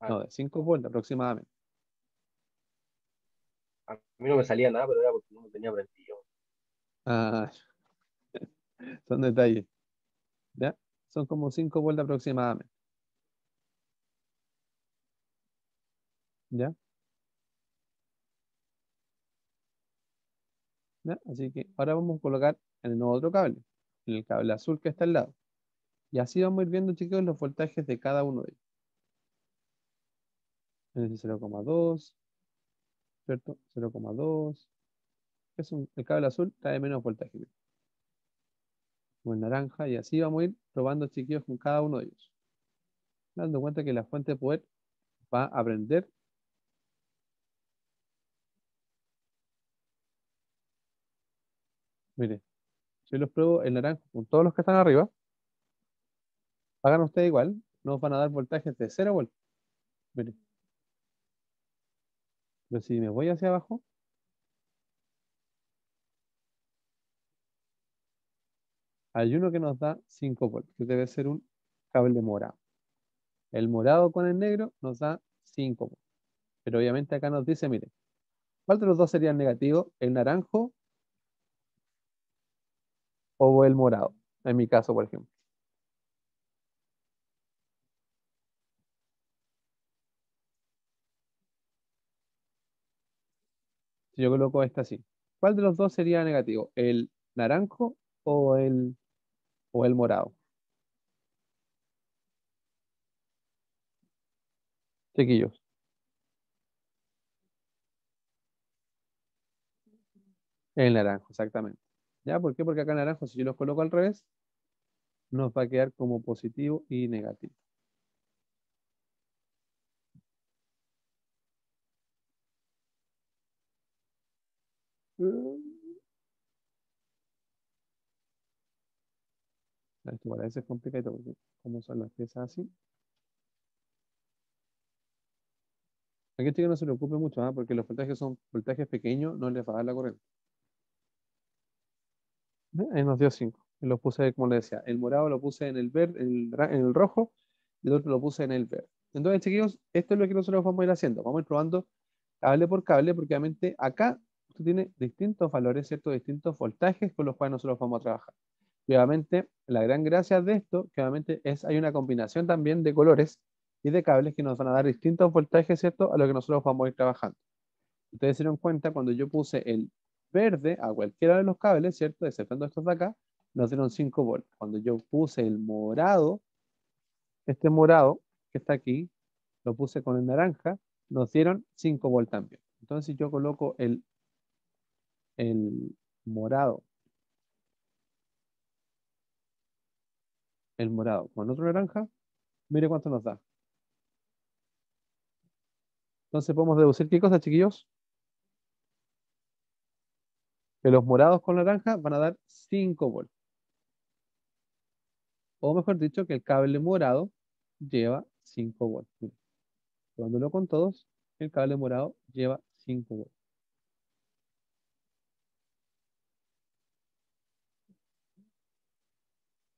A,
No, de 5 volts aproximadamente.
a mí no me salía nada, pero era porque no me tenía prendido.
Ah, son detalles. ¿Ya? Son como 5 volts aproximadamente. ¿Ya? ¿Ya? Así que ahora vamos a colocar en el nuevo otro cable, en el cable azul que está al lado. Y así vamos a ir viendo, chicos, los voltajes de cada uno de ellos. En ese 0,2, ¿cierto? 0,2. El cable azul trae menos voltaje. O el naranja, y así vamos a ir probando, chiquillos, con cada uno de ellos. Dando cuenta que la fuente de poder va a prender. Mire, si yo los pruebo el naranja con todos los que están arriba, hagan ustedes igual, nos van a dar voltajes de 0 volts. Mire, pero si me voy hacia abajo, hay uno que nos da 5 volts, que debe ser un cable morado. El morado con el negro nos da 5 volts. Pero obviamente acá nos dice, mire, ¿cuál de los dos sería el negativo? ¿El naranjo o el morado? En mi caso, por ejemplo. Si yo coloco esta así, ¿cuál de los dos sería negativo? ¿El naranjo o el morado? Chiquillos. El naranjo, exactamente. ¿Ya? ¿Por qué? Porque acá el naranjo, si yo los coloco al revés, nos va a quedar como positivo y negativo. Esto a veces es complicado porque como son las piezas así. Aquí estoy que no se preocupe mucho, ¿ah? Porque los voltajes son voltajes pequeños, no les va a dar la corriente. Ahí nos dio 5. Y los puse, como le decía, el morado lo puse en el verde, en el rojo, y el otro lo puse en el verde. Entonces, chiquillos, esto es lo que nosotros vamos a ir haciendo. Vamos a ir probando cable por cable, porque obviamente acá usted tiene distintos valores, ¿cierto? Distintos voltajes con los cuales nosotros vamos a trabajar. Y obviamente, la gran gracia de esto, que obviamente hay una combinación también de colores y de cables que nos van a dar distintos voltajes, ¿cierto? A lo que nosotros vamos a ir trabajando. Ustedes se dieron cuenta cuando yo puse el verde a cualquiera de los cables, ¿cierto? Exceptuando estos de acá, nos dieron 5 volts. Cuando yo puse el morado, este morado que está aquí, lo puse con el naranja, nos dieron 5 volts también. Entonces, si yo coloco el morado, el morado con otro naranja, mire cuánto nos da. Entonces podemos deducir qué cosa, chiquillos, que los morados con naranja van a dar 5 volts. O mejor dicho, que el cable morado lleva 5 volts. Mire, probándolo con todos, el cable morado lleva 5 volts.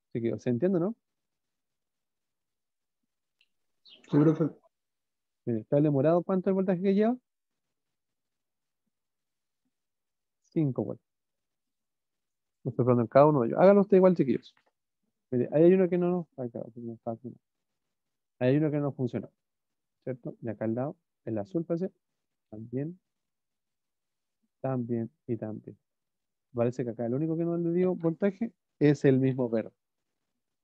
Así que, ¿se entiende, no?
Sí, profe.
Mire, el cable morado, ¿cuánto es el voltaje que lleva? 5 volts. Lo estoy probando en cada uno de ellos. Háganlo usted igual, chiquillos. Mire, ahí hay uno que no, ay, claro, no está haciendo. Ahí hay uno que no funciona, ¿cierto? Y acá al lado, el azul parece, también, también y también. Parece que acá el único que no le dio voltaje es el mismo verde.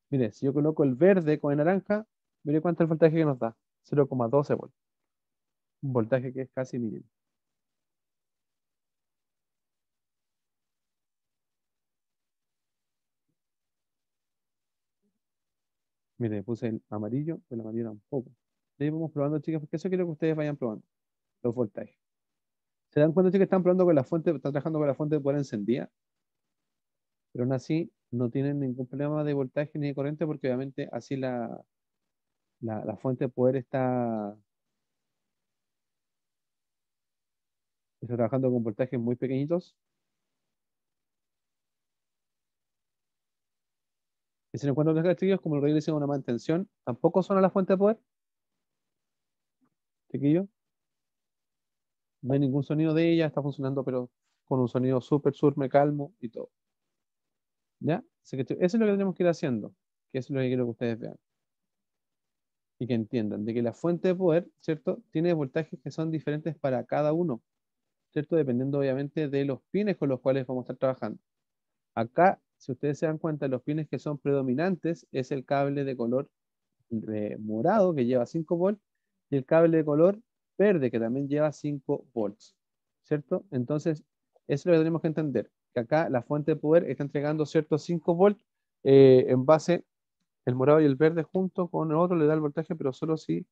Mire, si yo coloco el verde con el naranja, mire cuánto es el voltaje que nos da. 0,12 volts. Un voltaje que es casi mínimo. Mire, puse el amarillo tampoco. Y ahí vamos probando, chicas, porque eso quiero que ustedes vayan probando, los voltajes. ¿Se dan cuenta, chicas, que están probando con la fuente, están trabajando con la fuente de poder encendida? Pero aún así no tienen ningún problema de voltaje ni de corriente porque obviamente así la fuente de poder está trabajando con voltajes muy pequeñitos. Y si no encuentran los chiquillos, como el rey dice una mantención, tampoco suena la fuente de poder, chiquillos. No hay ningún sonido de ella, está funcionando, pero con un sonido súper calmo y todo. ¿Ya? Así que eso es lo que tenemos que ir haciendo, que eso es lo que quiero que ustedes vean y que entiendan, de que la fuente de poder, ¿cierto? Tiene voltajes que son diferentes para cada uno, ¿cierto? Dependiendo obviamente de los pines con los cuales vamos a estar trabajando. Acá, si ustedes se dan cuenta, los pines que son predominantes es el cable de color morado que lleva 5 volts y el cable de color verde que también lleva 5 volts, ¿cierto? Entonces, eso es lo que tenemos que entender, que acá la fuente de poder está entregando ciertos 5 volts en base, el morado y el verde junto con el otro le da el voltaje, pero solo si,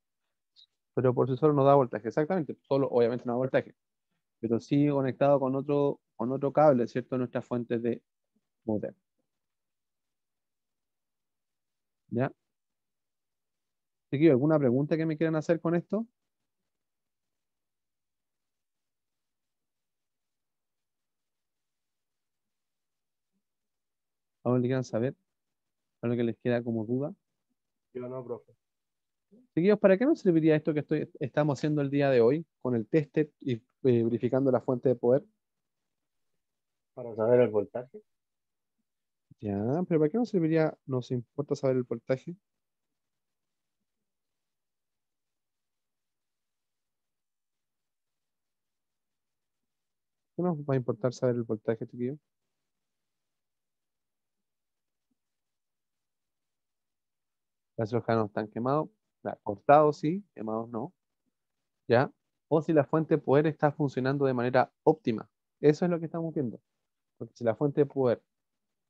pero por sí solo no da voltaje, exactamente, solo obviamente no da voltaje, pero sí conectado con otro cable, ¿cierto? Nuestra fuente de poder, ¿ya? Chiquillos, ¿alguna pregunta que me quieran hacer con esto? ¿Algo que quieran saber? ¿Algo que les queda como duda?
Yo no, profe.
Chiquillos, ¿para qué nos serviría esto que estamos haciendo el día de hoy con el tester y verificando la fuente de poder?
Para saber el voltaje.
Ya, pero ¿para qué nos serviría? Nos importa saber el voltaje. ¿Qué nos va a importar saber el voltaje, chiquillos? Las hojas no están quemados, cortados sí, quemados no, ¿ya? O si la fuente de poder está funcionando de manera óptima. Eso es lo que estamos viendo. Porque si la fuente de poder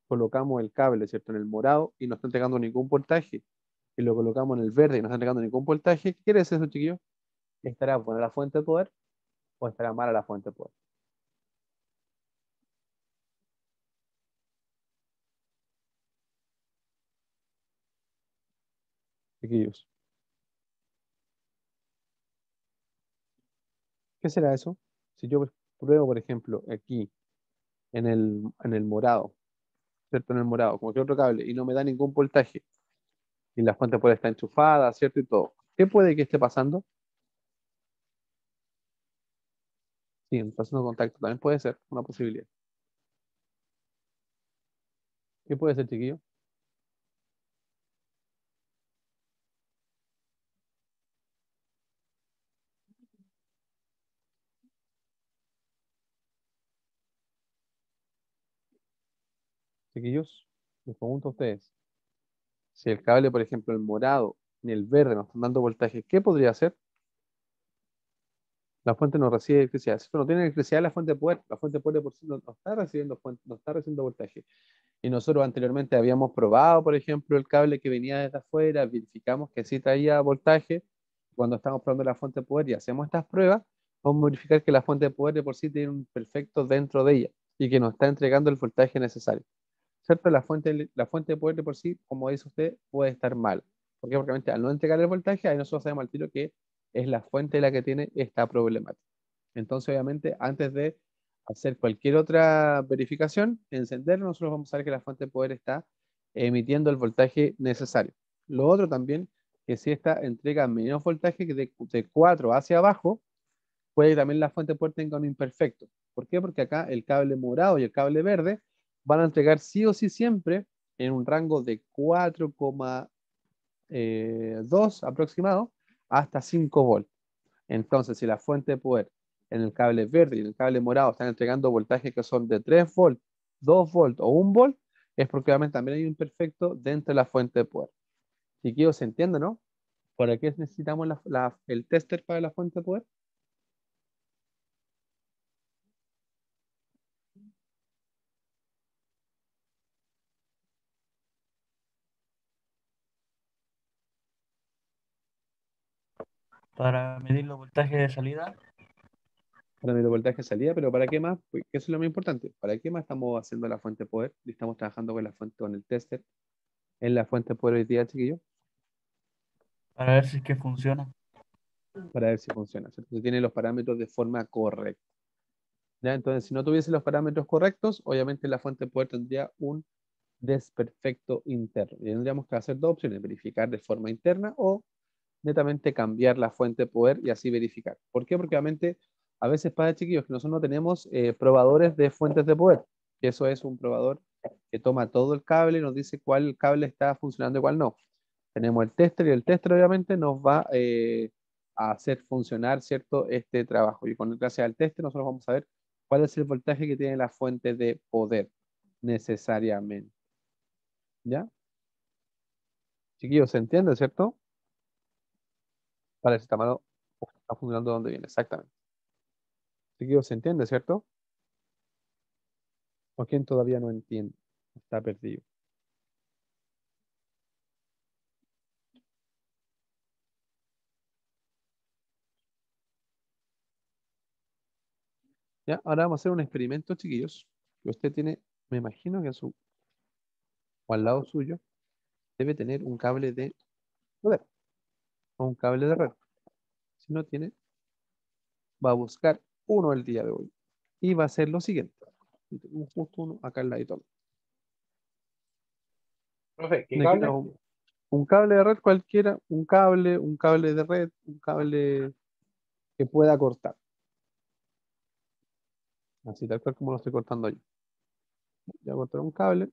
colocamos el cable, ¿cierto? En el morado y no está entregando ningún voltaje, y lo colocamos en el verde y no está entregando ningún voltaje, ¿qué quiere decir eso, chiquillos? ¿Estará buena la fuente de poder o estará mala la fuente de poder? Chiquillos. ¿Qué será eso? Si yo pruebo, por ejemplo, aquí en el morado, ¿cierto? En el morado, como que otro cable, y no me da ningún voltaje, y la fuente puede estar enchufada, ¿cierto? Y todo. ¿Qué puede que esté pasando? Sí, está haciendo contacto, también puede ser una posibilidad. ¿Qué puede ser, chiquillo? Chiquillos, les pregunto a ustedes, si el cable, por ejemplo, el morado ni el verde nos están dando voltaje, ¿qué podría hacer? La fuente no recibe electricidad. Si no tiene electricidad, la fuente de poder por sí no está recibiendo no está recibiendo voltaje. Y nosotros anteriormente habíamos probado, por ejemplo, el cable que venía desde afuera, verificamos que sí traía voltaje. Cuando estamos probando la fuente de poder y hacemos estas pruebas, vamos a verificar que la fuente de poder de por sí tiene un perfecto dentro de ella y que nos está entregando el voltaje necesario. ¿Cierto? La fuente de poder de por sí, como dice usted, puede estar mal. Porque obviamente al no entregar el voltaje, ahí nosotros sabemos al tiro que es la fuente la que tiene esta problemática. Entonces, obviamente, antes de hacer cualquier otra verificación, encender, nosotros vamos a ver que la fuente de poder está emitiendo el voltaje necesario. Lo otro también, que si esta entrega menos voltaje que de 4 hacia abajo, puede que también la fuente de poder tenga un imperfecto. ¿Por qué? Porque acá el cable morado y el cable verde van a entregar sí o sí siempre en un rango de 4,2 aproximado hasta 5 volts. Entonces, si la fuente de poder en el cable verde y en el cable morado están entregando voltajes que son de 3 volts, 2 volts o 1 volt, es porque obviamente también hay un imperfecto dentro de la fuente de poder. Y que se entiende, ¿no? ¿Para qué necesitamos el tester para la fuente de poder?
Para medir los voltajes de salida,
Para medir el voltaje de salida, pero ¿para qué más? Pues que eso es lo más importante. ¿Para qué más estamos haciendo la fuente de poder? Y estamos trabajando con la fuente, con el tester en la fuente de poder hoy día, chiquillos,
para ver si es que funciona.
para ver si funciona, ¿cierto? Si tiene los parámetros de forma correcta. ¿Ya? Entonces, si no tuviese los parámetros correctos, obviamente la fuente de poder tendría un desperfecto interno. Y tendríamos que hacer dos opciones, verificar de forma interna o netamente cambiar la fuente de poder y así verificar. ¿Por qué? Porque obviamente a veces pasa, chiquillos, que nosotros no tenemos probadores de fuentes de poder. Que eso es un probador que toma todo el cable y nos dice cuál cable está funcionando y cuál no. Tenemos el tester y el tester obviamente nos va a hacer funcionar, ¿cierto?, este trabajo. Y gracias al tester nosotros vamos a ver cuál es el voltaje que tiene la fuente de poder necesariamente. ¿Ya? Chiquillos, ¿se entiende, cierto? Para si está malo, está funcionando donde viene, exactamente. Chiquillos, ¿se entiende, cierto? ¿O quién todavía no entiende? Está perdido. ¿Ya? Ahora vamos a hacer un experimento, chiquillos. Que usted tiene, me imagino que o al lado suyo, debe tener un cable de poder o un cable de red. Si no tiene, va a buscar uno el día de hoy. Y va a hacer lo siguiente. Y tenemos justo uno acá al ladito.
Profe, ¿qué
Me queda
cable?
un cable de red cualquiera, un cable de red, un cable que pueda cortar. Así tal cual como lo estoy cortando yo. Voy a cortar un cable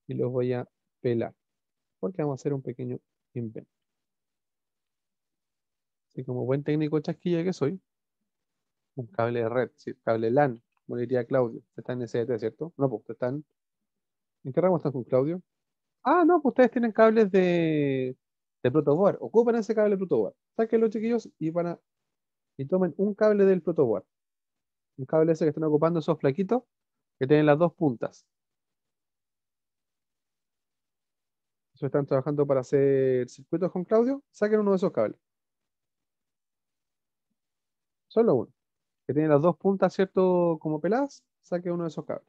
y los voy a pelar. Porque vamos a hacer un pequeño invento. Así como buen técnico chasquilla que soy, un cable de red, ¿sí? Cable LAN, como le diría Claudio. Usted está en SDT, ¿cierto? No, pues usted están. ¿En qué ramo están con Claudio? Ah, no, pues ustedes tienen cables de protoboard. Ocupen ese cable de protoboard. Sáquenlo, chiquillos, y tomen un cable del protoboard. Un cable ese que están ocupando esos flaquitos que tienen las dos puntas. Eso están trabajando para hacer circuitos con Claudio. Saquen uno de esos cables. Solo uno. Que tiene las dos puntas, ¿cierto? Como peladas. Saque uno de esos cables.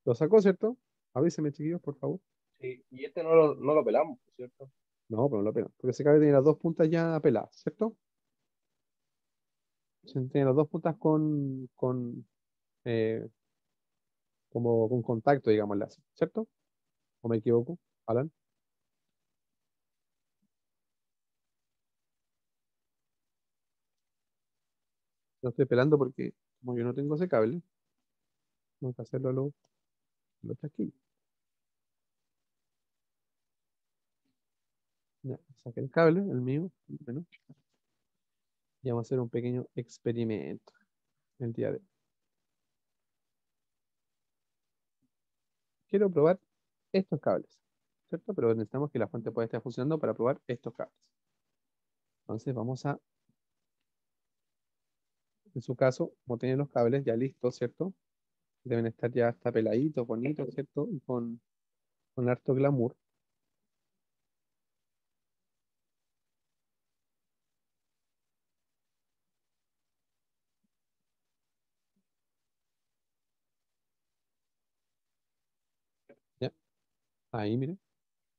¿Lo sacó, cierto? Avíseme, chiquillos, por favor.
Sí, y este no lo pelamos, ¿cierto?
No, pero no lo pela. Porque ese cable tiene las dos puntas ya peladas, ¿cierto? Tiene las dos puntas eh, como con contacto, digámosle así, ¿cierto? ¿O me equivoco, Alan? No estoy pelando porque como yo no tengo ese cable, tengo que hacerlo a los chasquillos. Ya, saqué el cable, el mío, bueno, y vamos a hacer un pequeño experimento el día de hoy. Quiero probar estos cables, ¿cierto? Pero necesitamos que la fuente pueda estar funcionando para probar estos cables. Entonces vamos a, en su caso, como tienen los cables ya listos, ¿cierto? Deben estar ya hasta peladitos, bonitos, ¿cierto? Y con harto glamour. ¿Ya? Ahí, miren.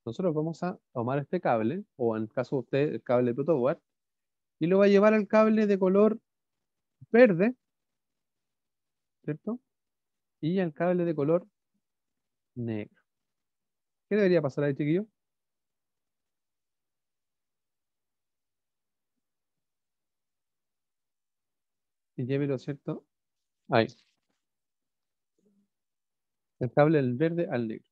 Nosotros vamos a tomar este cable, o en el caso de usted, el cable de protoboard, y lo va a llevar al cable de color verde, ¿cierto? Y al cable de color negro. ¿Qué debería pasar ahí, chiquillo? Y llévelo, ¿cierto? Ahí. El cable del verde al negro.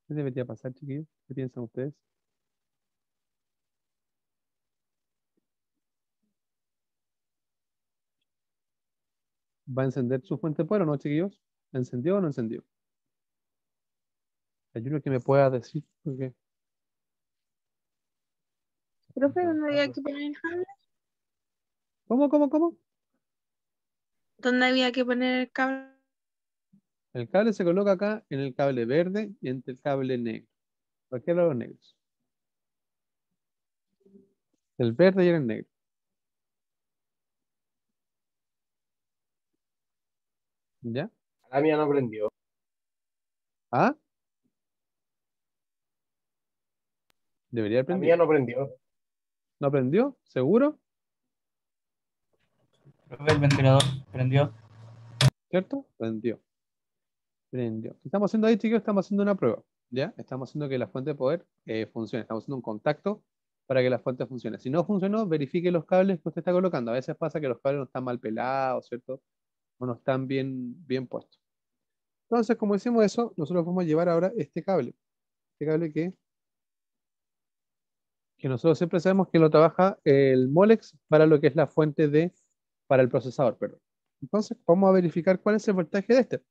¿Qué debería pasar, chiquillos? ¿Qué piensan ustedes? ¿Va a encender su fuente de poder o no, chiquillos? ¿Encendió o no encendió? Hay uno que me pueda decir, porque
Profe, ¿dónde había que poner el cable?
¿Cómo?
¿Dónde había que poner el cable?
El cable se coloca acá en el cable verde y entre el cable negro. Cualquiera de los negros. El verde y el negro. ¿Ya?
La mía no prendió.
¿Ah? Debería haber
La mía
prendido.
no prendió.
¿No prendió? ¿Seguro?
Profe, el ventilador prendió.
¿Cierto? Prendió. Prendió. ¿Qué estamos haciendo ahí, chicos? Estamos haciendo una prueba. ¿Ya? Estamos haciendo que la fuente de poder funcione. Estamos haciendo un contacto para que la fuente funcione. Si no funcionó, verifique los cables que usted está colocando. A veces pasa que los cables no están mal pelados, ¿cierto? O no están bien puestos. Entonces, como hicimos eso, nosotros vamos a llevar ahora este cable. Este cable que nosotros siempre sabemos que lo trabaja el Molex para lo que es la fuente para el procesador, perdón. Entonces, vamos a verificar cuál es el voltaje de este.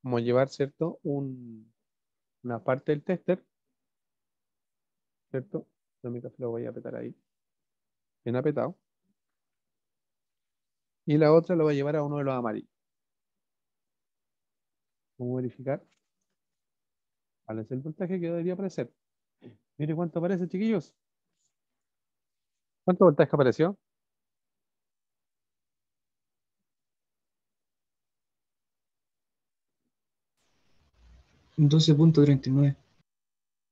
Vamos a llevar, ¿cierto? Una parte del tester, ¿cierto? Lo único que lo voy a apretar ahí, bien apretado. Y la otra lo voy a llevar a uno de los amarillos. Vamos a verificar cuál es el voltaje que debería aparecer. Mire cuánto aparece, chiquillos. ¿Cuánto voltaje apareció?
12.39.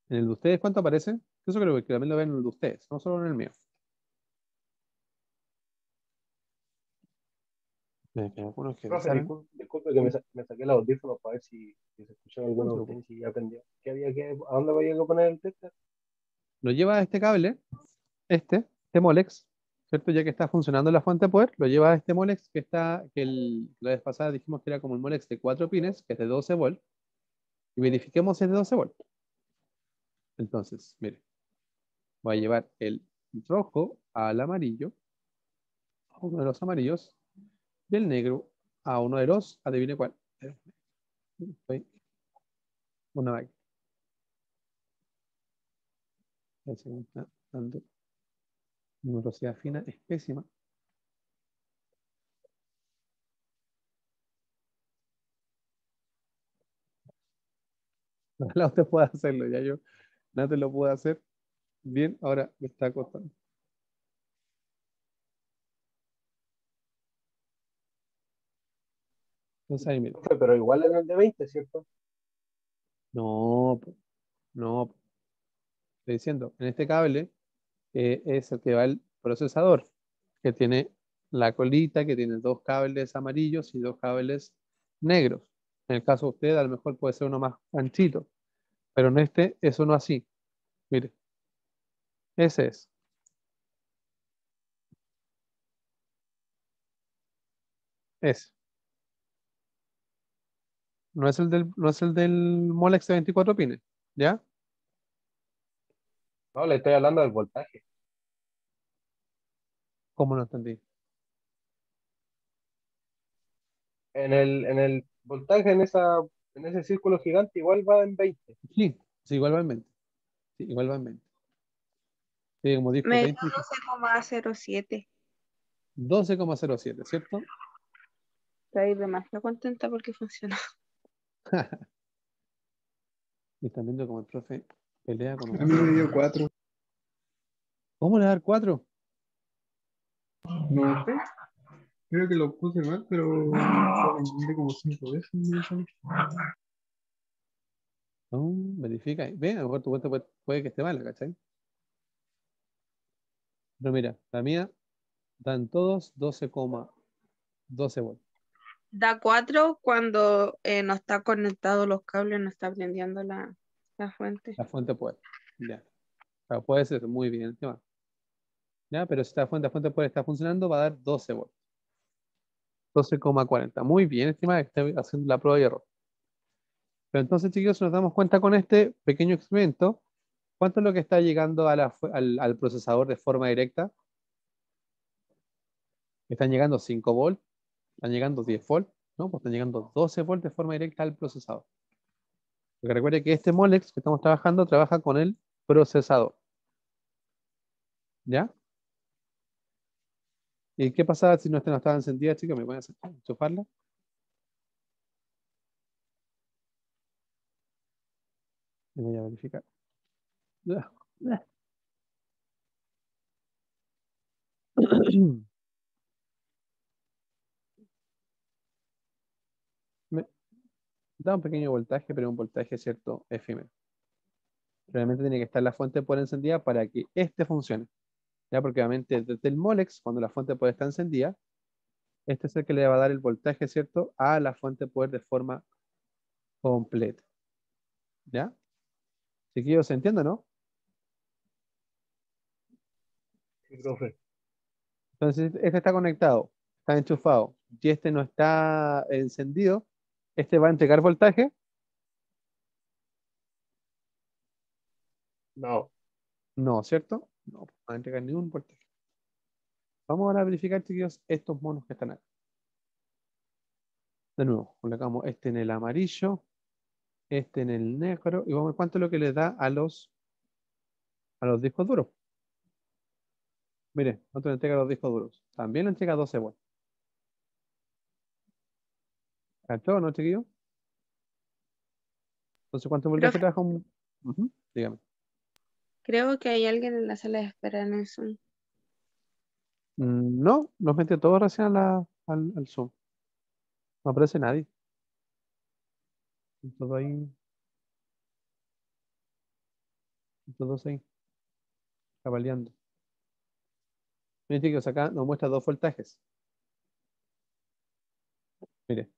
¿En el de ustedes cuánto aparece? Eso creo que también lo ven en el de ustedes, no solo en el mío. Que algunos que me
Profe,
salen.
disculpe que me saqué los audífonos para ver si se escuchaba
No
alguno
se
de
preocupe.
ustedes y si ya aprendió. ¿A dónde había que poner el tester?
Lo lleva a este cable, este Molex, ¿cierto? Ya que está funcionando la fuente de poder, lo lleva a este Molex la vez pasada dijimos que era como el Molex de 4 pines, que es de 12 volts, y verifiquemos si es de 12 volts. Entonces, mire, voy a llevar el rojo al amarillo, a uno de los amarillos, y el negro a uno de los, adivine cuál. Estoy una máquina. Ese me está dando una velocidad fina, es pésima. Ojalá usted pueda hacerlo, ya yo no te lo puedo hacer bien, ahora me está costando. Entonces ahí mira.
Profe, pero igual en el de 20, ¿cierto?
No, no, estoy diciendo, en este cable es el que va el procesador, que tiene la colita, que tiene dos cables amarillos y dos cables negros. En el caso de usted, a lo mejor puede ser uno más anchito, pero en este es uno así. Mire, ese es. Ese. No es el del Molex de 24 pines, ¿ya?
No, le estoy hablando del voltaje.
¿Cómo no entendí?
En el voltaje, en ese círculo gigante, igual va en 20.
Sí, sí, igual va en mente. Sí, igual va en mente. Sí, como dijo
Me dio
20,
12,07.
12,07, ¿cierto?
Estoy demasiado contenta porque funcionó.
Y están viendo como el profe pelea con
A mí
usted.
me dio 4.
¿Cómo le va a dar 4?
No sé. Creo que lo puse mal, pero lo intenté como 5 veces. Y me salió.
No, verifica. Ve, a lo mejor tu cuenta puede que esté mala, ¿cachai? Pero mira, la mía dan todos 12,12 volts.
Da 4 cuando no está conectado los cables, no está prendiendo la fuente.
La fuente puede. Ya. O sea, puede ser muy bien encima. Ya, pero si la fuente puede estar funcionando, va a dar 12 volts. 12,40. Muy bien, estimada, que está haciendo la prueba y error. Pero entonces, chicos, si nos damos cuenta con este pequeño experimento, ¿cuánto es lo que está llegando al procesador de forma directa? Están llegando 5 volts, están llegando 10 volts, ¿no? Pues están llegando 12 volts de forma directa al procesador. Porque recuerde que este Molex que estamos trabajando trabaja con el procesador. ¿Ya? ¿Y qué pasaba si no estaba encendida, chicos? ¿Me pueden enchufarla? Y voy a verificar. Me da un pequeño voltaje, pero un voltaje cierto efímero. Realmente tiene que estar la fuente por encendida para que este funcione. ¿Ya? Porque obviamente desde el Molex, cuando la fuente puede estar encendida, este es el que le va a dar el voltaje, ¿cierto? A la fuente poder de forma completa. ¿Ya? Chiquillos, ¿se entiende, no?
Sí, profe.
Entonces, este está conectado, está enchufado, y este no está encendido. Este va a entregar voltaje.
No.
No, ¿cierto? No, no va a entregar ningún voltaje. Vamos ahora a verificar, chiquillos, estos monos que están acá. De nuevo, colocamos este en el amarillo, este en el negro, y vamos a ver cuánto es lo que le da a los discos duros. Mire, cuánto le entrega a los discos duros. También le entrega 12 volts. ¿Cachó, no, chiquillos? Entonces, ¿cuánto voltaje
Profe,
trabaja un...? Ujú, dígame.
creo que hay alguien en la sala de espera en el Zoom.
No, nos mete todos recién al Zoom. No aparece nadie. Todo ahí, todos ahí, cabaleando. Miren, chicos, acá nos muestra 2 voltajes. Mire,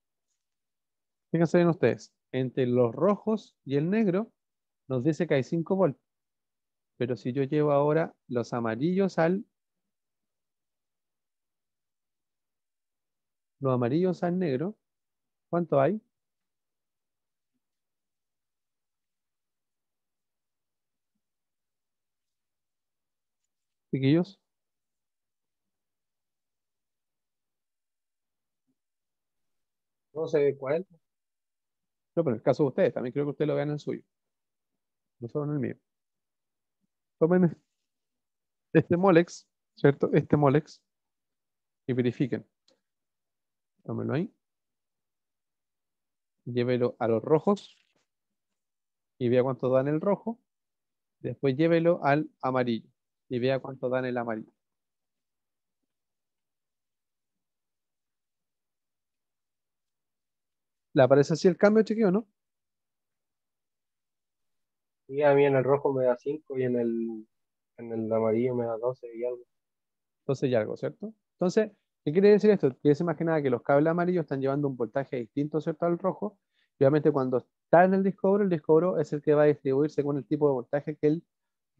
fíjense bien ustedes. Entre los rojos y el negro nos dice que hay 5 volts. Pero si yo llevo ahora los amarillos al negro, ¿cuánto hay? Chiquillos.
No sé cuál.
No, pero en el caso de ustedes, también creo que ustedes lo vean en el suyo. No solo en el mío. Tomen este Molex, ¿cierto? Este Molex y verifiquen. Tómenlo ahí. Llévelo a los rojos. y vea cuánto da en el rojo. Después llévelo al amarillo y vea cuánto da en el amarillo. ¿Le aparece así el cambio, chiquillo, no?
Y a mí en el rojo me da 5 y en el amarillo me da 12 y algo.
Entonces ya algo, ¿cierto? Entonces, ¿qué quiere decir esto? Quiere decir más que nada que los cables amarillos están llevando un voltaje distinto, ¿cierto? Al rojo. Y obviamente cuando está en el disco duro es el que va a distribuir según el tipo de voltaje que él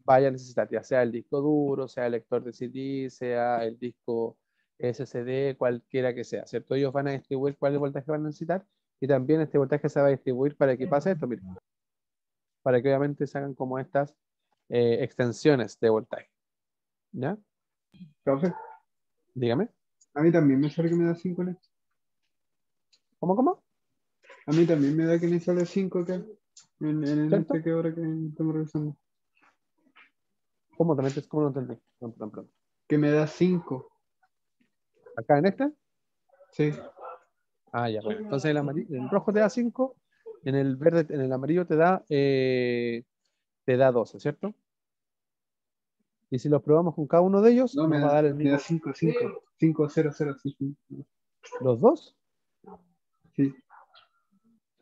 vaya a necesitar, ya sea el disco duro, sea el lector de CD, sea el disco SSD, cualquiera que sea, ¿cierto? Ellos van a distribuir cuál es el voltaje van a necesitar y también este voltaje se va a distribuir para que pase esto, mira, para que obviamente se hagan como estas extensiones de voltaje. ¿Ya?
Profe,
Dígame.
a mí también me sale que me da 5 en esto.
¿Cómo?
A mí también me da que me sale 5 acá. En
¿Cierto?
este que ahora que estamos revisando.
¿Cómo también cómo lo entendí? Perdón.
Que me da 5.
¿Acá en este?
Sí.
Ah, ya, bueno. Entonces el rojo te da 5, en el verde, en el amarillo te da 12, ¿cierto? Y si los probamos con cada uno de ellos,
No,
nos va a dar el
me da
mismo.
5, 5. 5, 0, 0, sí, sí.
¿Los dos?
Sí.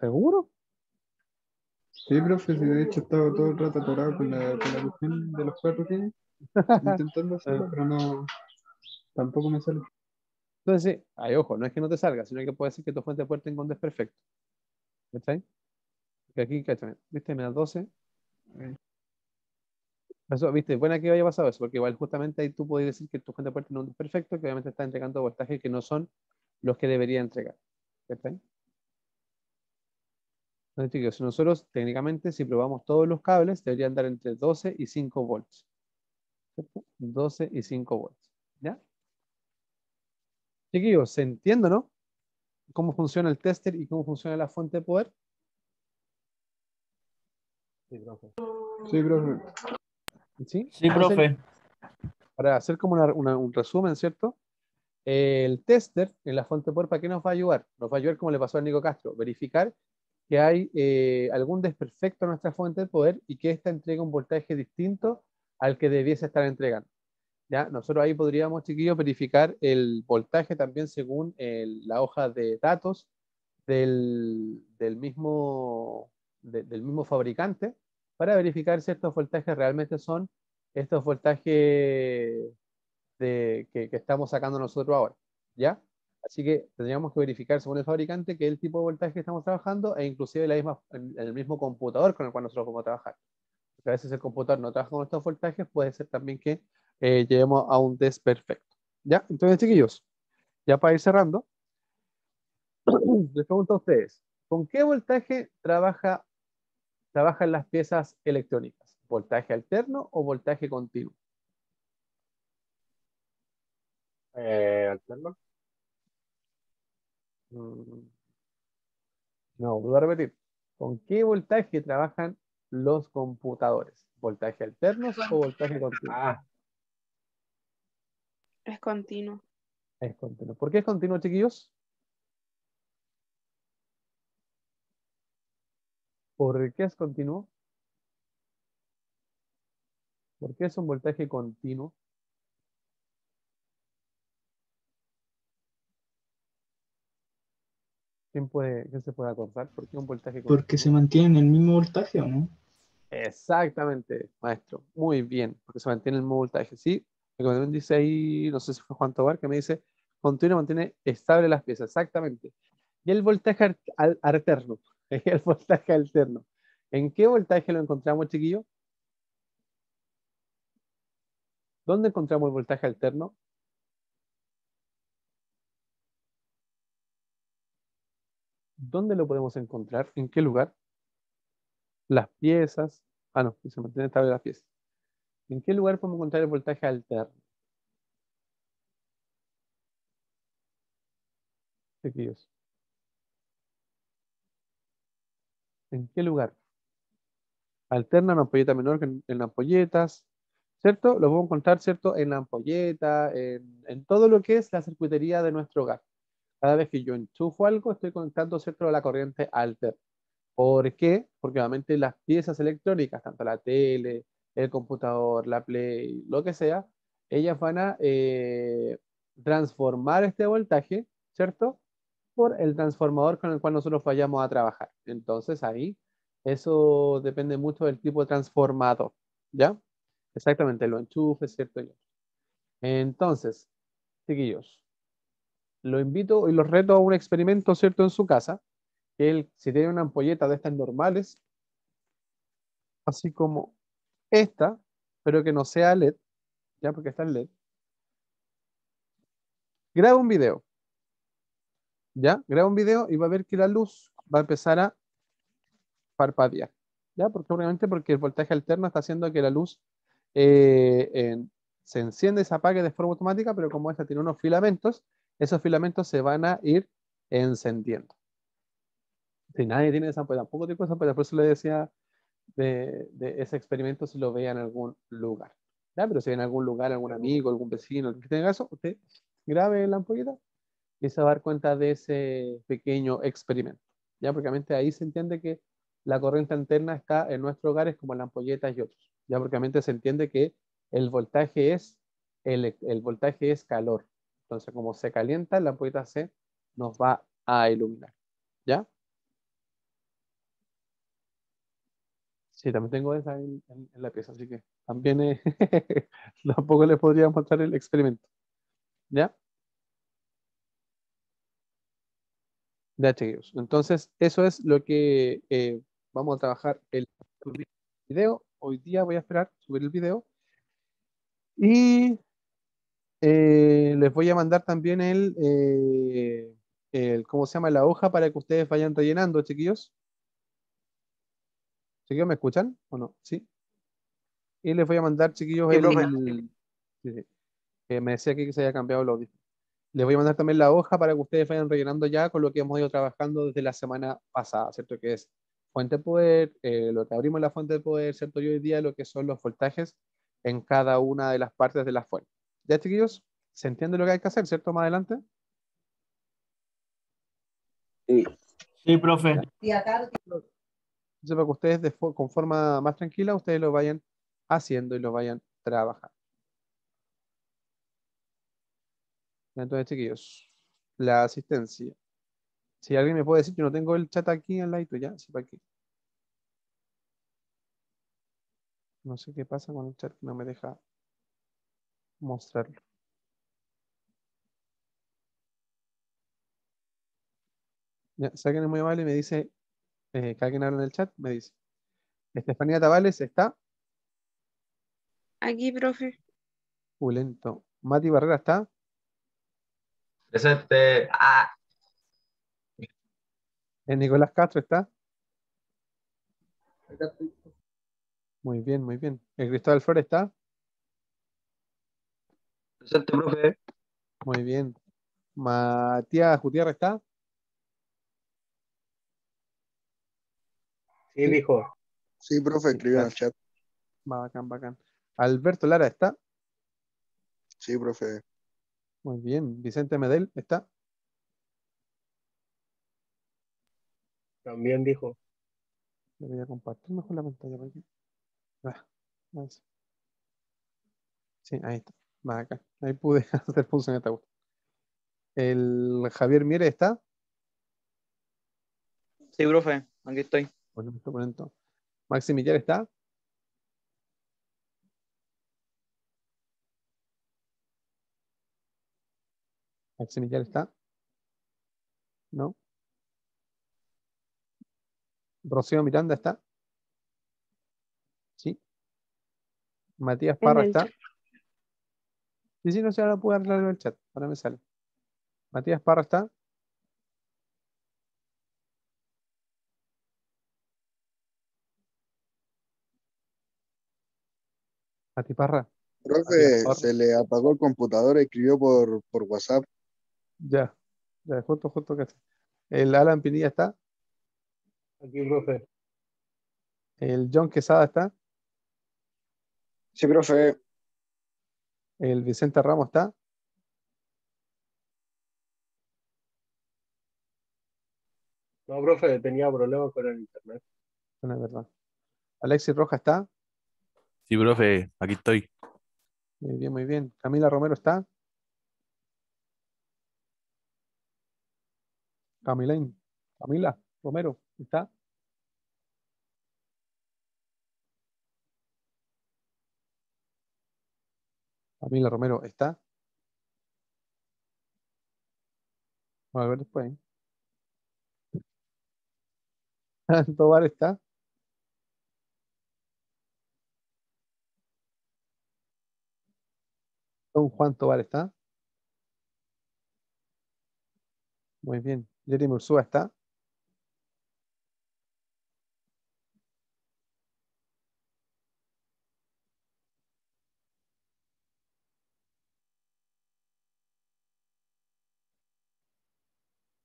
¿Seguro?
Sí, profe, sí, de hecho estaba todo el rato atorado con la cuestión de los 4 que intentando hacerlo, pero no, tampoco me sale.
Entonces, sí, ay, ojo, no es que no te salga, sino que puede ser que tu fuente de puerto en es perfecto. ¿Cachai? Que aquí, ¿cachai? ¿Viste? Me da 12. Eso, ¿viste? Buena que haya pasado eso, porque igual justamente ahí tú puedes decir que tu fuente de puerto no es perfecto, que obviamente está entregando voltajes que no son los que debería entregar. ¿Cachai? Entonces, chicos, si nosotros técnicamente, si probamos todos los cables, deberían dar entre 12 y 5 volts. ¿Cierto? 12 y 5 volts. ¿Ya? Chiquillos, ¿se entiende, no? ¿Cómo funciona el tester y cómo funciona la fuente de poder? Sí, profe.
Sí, profe.
¿Sí?
Sí,
Entonces,
profe.
para hacer como un resumen, ¿cierto? El tester en la fuente de poder, ¿para qué nos va a ayudar? Nos va a ayudar, como le pasó a Nico Castro, verificar que hay algún desperfecto en nuestra fuente de poder y que ésta entrega un voltaje distinto al que debiese estar entregando. ¿Ya? Nosotros ahí podríamos, chiquillos, verificar el voltaje también según la hoja de datos del mismo fabricante para verificar si estos voltajes realmente son estos voltajes que estamos sacando nosotros ahora, ¿ya? Así que tendríamos que verificar según el fabricante qué es el tipo de voltaje que estamos trabajando e inclusive en el mismo computador con el cual nosotros vamos a trabajar. Porque a veces el computador no trabaja con estos voltajes, puede ser también que lleguemos a un desperfecto, ¿ya? Entonces, chiquillos, ya para ir cerrando, les pregunto a ustedes, ¿con qué voltaje trabajan las piezas electrónicas? ¿Voltaje alterno o voltaje continuo?
Alterno.
Mm, No, vuelvo a repetir. ¿Con qué voltaje trabajan los computadores? ¿Voltaje alternos o voltaje continuo?
Ah,
Es continuo.
Es continuo. ¿Por qué es continuo, chiquillos? ¿Por qué es continuo? ¿Por qué es un voltaje continuo? ¿Quién se puede acordar? ¿Por qué un voltaje
Porque se
continuo?
mantiene en el mismo voltaje, ¿o no?
Exactamente, maestro. Muy bien, porque se mantiene el mismo voltaje. Sí, como también dice ahí, no sé si fue Juan Tobar, que me dice, continuo mantiene estable las piezas. Exactamente. Y el voltaje alterno, el voltaje alterno. ¿En qué voltaje lo encontramos, chiquillo? ¿Dónde encontramos el voltaje alterno? ¿Dónde lo podemos encontrar? ¿En qué lugar? Las piezas. Ah, no, se mantiene estable las piezas. ¿En qué lugar podemos encontrar el voltaje alterno, chiquillos? ¿En qué lugar? Alterna en ampolleta menor que en ampolletas, ¿cierto? Lo podemos encontrar, ¿cierto? En la ampolleta, en todo lo que es la circuitería de nuestro hogar. Cada vez que yo enchufo algo, estoy conectando, ¿cierto?, a la corriente alterna. ¿Por qué? Porque obviamente las piezas electrónicas, tanto la tele, el computador, la Play, lo que sea, ellas van a transformar este voltaje, ¿cierto? Por el transformador con el cual nosotros vayamos a trabajar. Entonces ahí, eso depende mucho del tipo de transformador, ¿ya? Exactamente, lo enchufes, ¿cierto? Entonces, chiquillos, lo invito y los reto a un experimento, ¿cierto? En su casa, que él, si tiene una ampolleta de estas normales, así como esta, pero que no sea LED, ¿ya? Porque está en LED, graba un video, ¿ya? Graba un video y va a ver que la luz va a empezar a parpadear, ¿ya? Porque obviamente porque el voltaje alterno está haciendo que la luz se enciende y se apague de forma automática, pero como esta tiene unos filamentos, esos filamentos se van a ir encendiendo. Si nadie tiene esa ampolla, tampoco tengo esa ampolla, por eso le decía de ese experimento si lo vea en algún lugar. ¿Ya? Pero si en algún lugar, algún amigo, algún vecino, que tenga eso, usted grabe la ampolleta y se va a dar cuenta de ese pequeño experimento. ¿Ya? Porque obviamente ahí se entiende que la corriente alterna está en nuestros hogares como la ampolleta y otros. ¿Ya? Porque obviamente se entiende que el voltaje es, el voltaje es calor. Entonces, como se calienta, la ampolleta se nos va a iluminar. ¿Ya? Sí, también tengo esa en la pieza, así que también tampoco les podría mostrar el experimento. ¿Ya? Ya, chiquillos. Entonces, eso es lo que vamos a trabajar el video. Hoy día voy a esperar subir el video. Y les voy a mandar también ¿cómo se llama? La hoja para que ustedes vayan rellenando, chiquillos. ¿Chiquillos me escuchan o no? Sí. Y les voy a mandar, chiquillos,
Sí, profe.
sí, sí, que me decía aquí que se había cambiado el audio. Les voy a mandar también la hoja para que ustedes vayan rellenando ya con lo que hemos ido trabajando desde la semana pasada, ¿cierto? Que es fuente de poder, lo que abrimos la fuente de poder, ¿cierto? Y hoy día lo que son los voltajes en cada una de las partes de la fuente. ¿Ya, chiquillos? ¿Se entiende lo que hay que hacer, ¿cierto? Más adelante.
Sí.
Sí, profe.
Entonces, para que ustedes con forma más tranquila, ustedes lo vayan haciendo y lo vayan trabajando. Entonces, chiquillos, la asistencia. Si alguien me puede decir, yo no tengo el chat aquí al ladito, ¿ya? Sí, para aquí. No sé qué pasa con el chat que no me deja mostrarlo. Ya, si alguien es muy amable y me dice que alguien habla en el chat, me dice. Estefanía Tabales está.
Aquí, profe.
Lento. Mati Barrera está.
Presente. Ah,
Nicolás Castro está.
Acá estoy.
Muy bien, muy bien. Cristóbal Flores está.
presente, profe.
Muy bien. Matías Gutiérrez está.
Sí,
Sí.
dijo.
Sí, profe, escribió en el chat.
Bacán, bacán. Alberto Lara está.
Sí, profe.
Muy bien. Vicente Medel está.
También dijo.
Le voy a compartir mejor la pantalla para aquí. Ahí sí. Sí, ahí está. Bacán. Ahí pude hacer funcionar esta cuestión. El Javier Miere está.
Sí, profe, aquí estoy.
Bueno, me estoy poniendo. Maxi Millar está. Maxi Millar está. No. Rocío Miranda está. Sí. Matías
En
Parra
el
está.
chat.
Sí, sí, no sé, ahora puedo hablar en el chat. Ahora me sale. Matías Parra está. Mati Parra. Matías
Profe,
Parra.
se le apagó el computador, escribió por WhatsApp.
Ya. Ya, justo casi. El Alan Pinilla está.
Aquí, profe.
El John Quesada está.
Sí, profe.
El Vicente Ramos está.
No, profe, tenía problemas con el internet.
No es verdad. Alexis Roja está.
Sí, profe, aquí estoy.
Muy bien, muy bien. Camila Romero está. Camilain. Camila Romero está. Camila Romero está. Vamos a ver después. Tobar está. Don Juan Tobar está. Muy bien. Jeremy Ursúa está.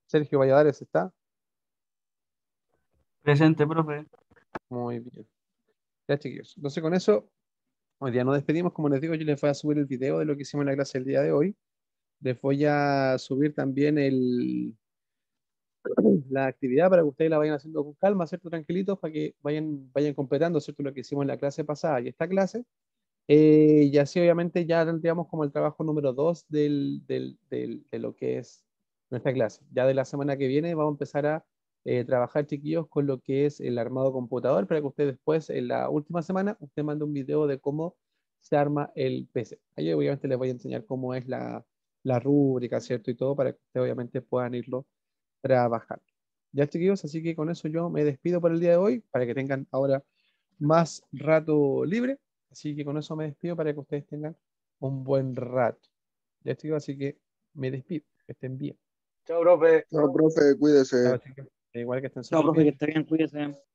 Sergio Valladares está.
Presente, profe.
Muy bien. Ya, chiquillos. Entonces, con eso, hoy día nos despedimos. Como les digo, yo les voy a subir el video de lo que hicimos en la clase el día de hoy. Les voy a subir también la actividad para que ustedes la vayan haciendo con calma, ¿cierto? Tranquilitos, para que vayan completando, ¿cierto? Lo que hicimos en la clase pasada y esta clase. Y así obviamente ya tendríamos como el trabajo número 2 de lo que es nuestra clase. Ya de la semana que viene vamos a empezar a trabajar, chiquillos, con lo que es el armado computador, para que ustedes después, en la última semana, usted mande un video de cómo se arma el PC. Ahí obviamente les voy a enseñar cómo es la rúbrica, ¿cierto? Y todo, para que ustedes obviamente puedan irlo trabajando. Ya, chiquillos, así que con eso yo me despido por el día de hoy, para que tengan ahora más rato libre. Así que con eso me despido para que ustedes tengan un buen rato. Ya estoy, así que me despido. Que estén bien.
Chao, profe.
No, profe, cuídese.
Chao, chicos. Igual que estén
Chao,
súper
profe, que
bien.
esté bien, cuídese.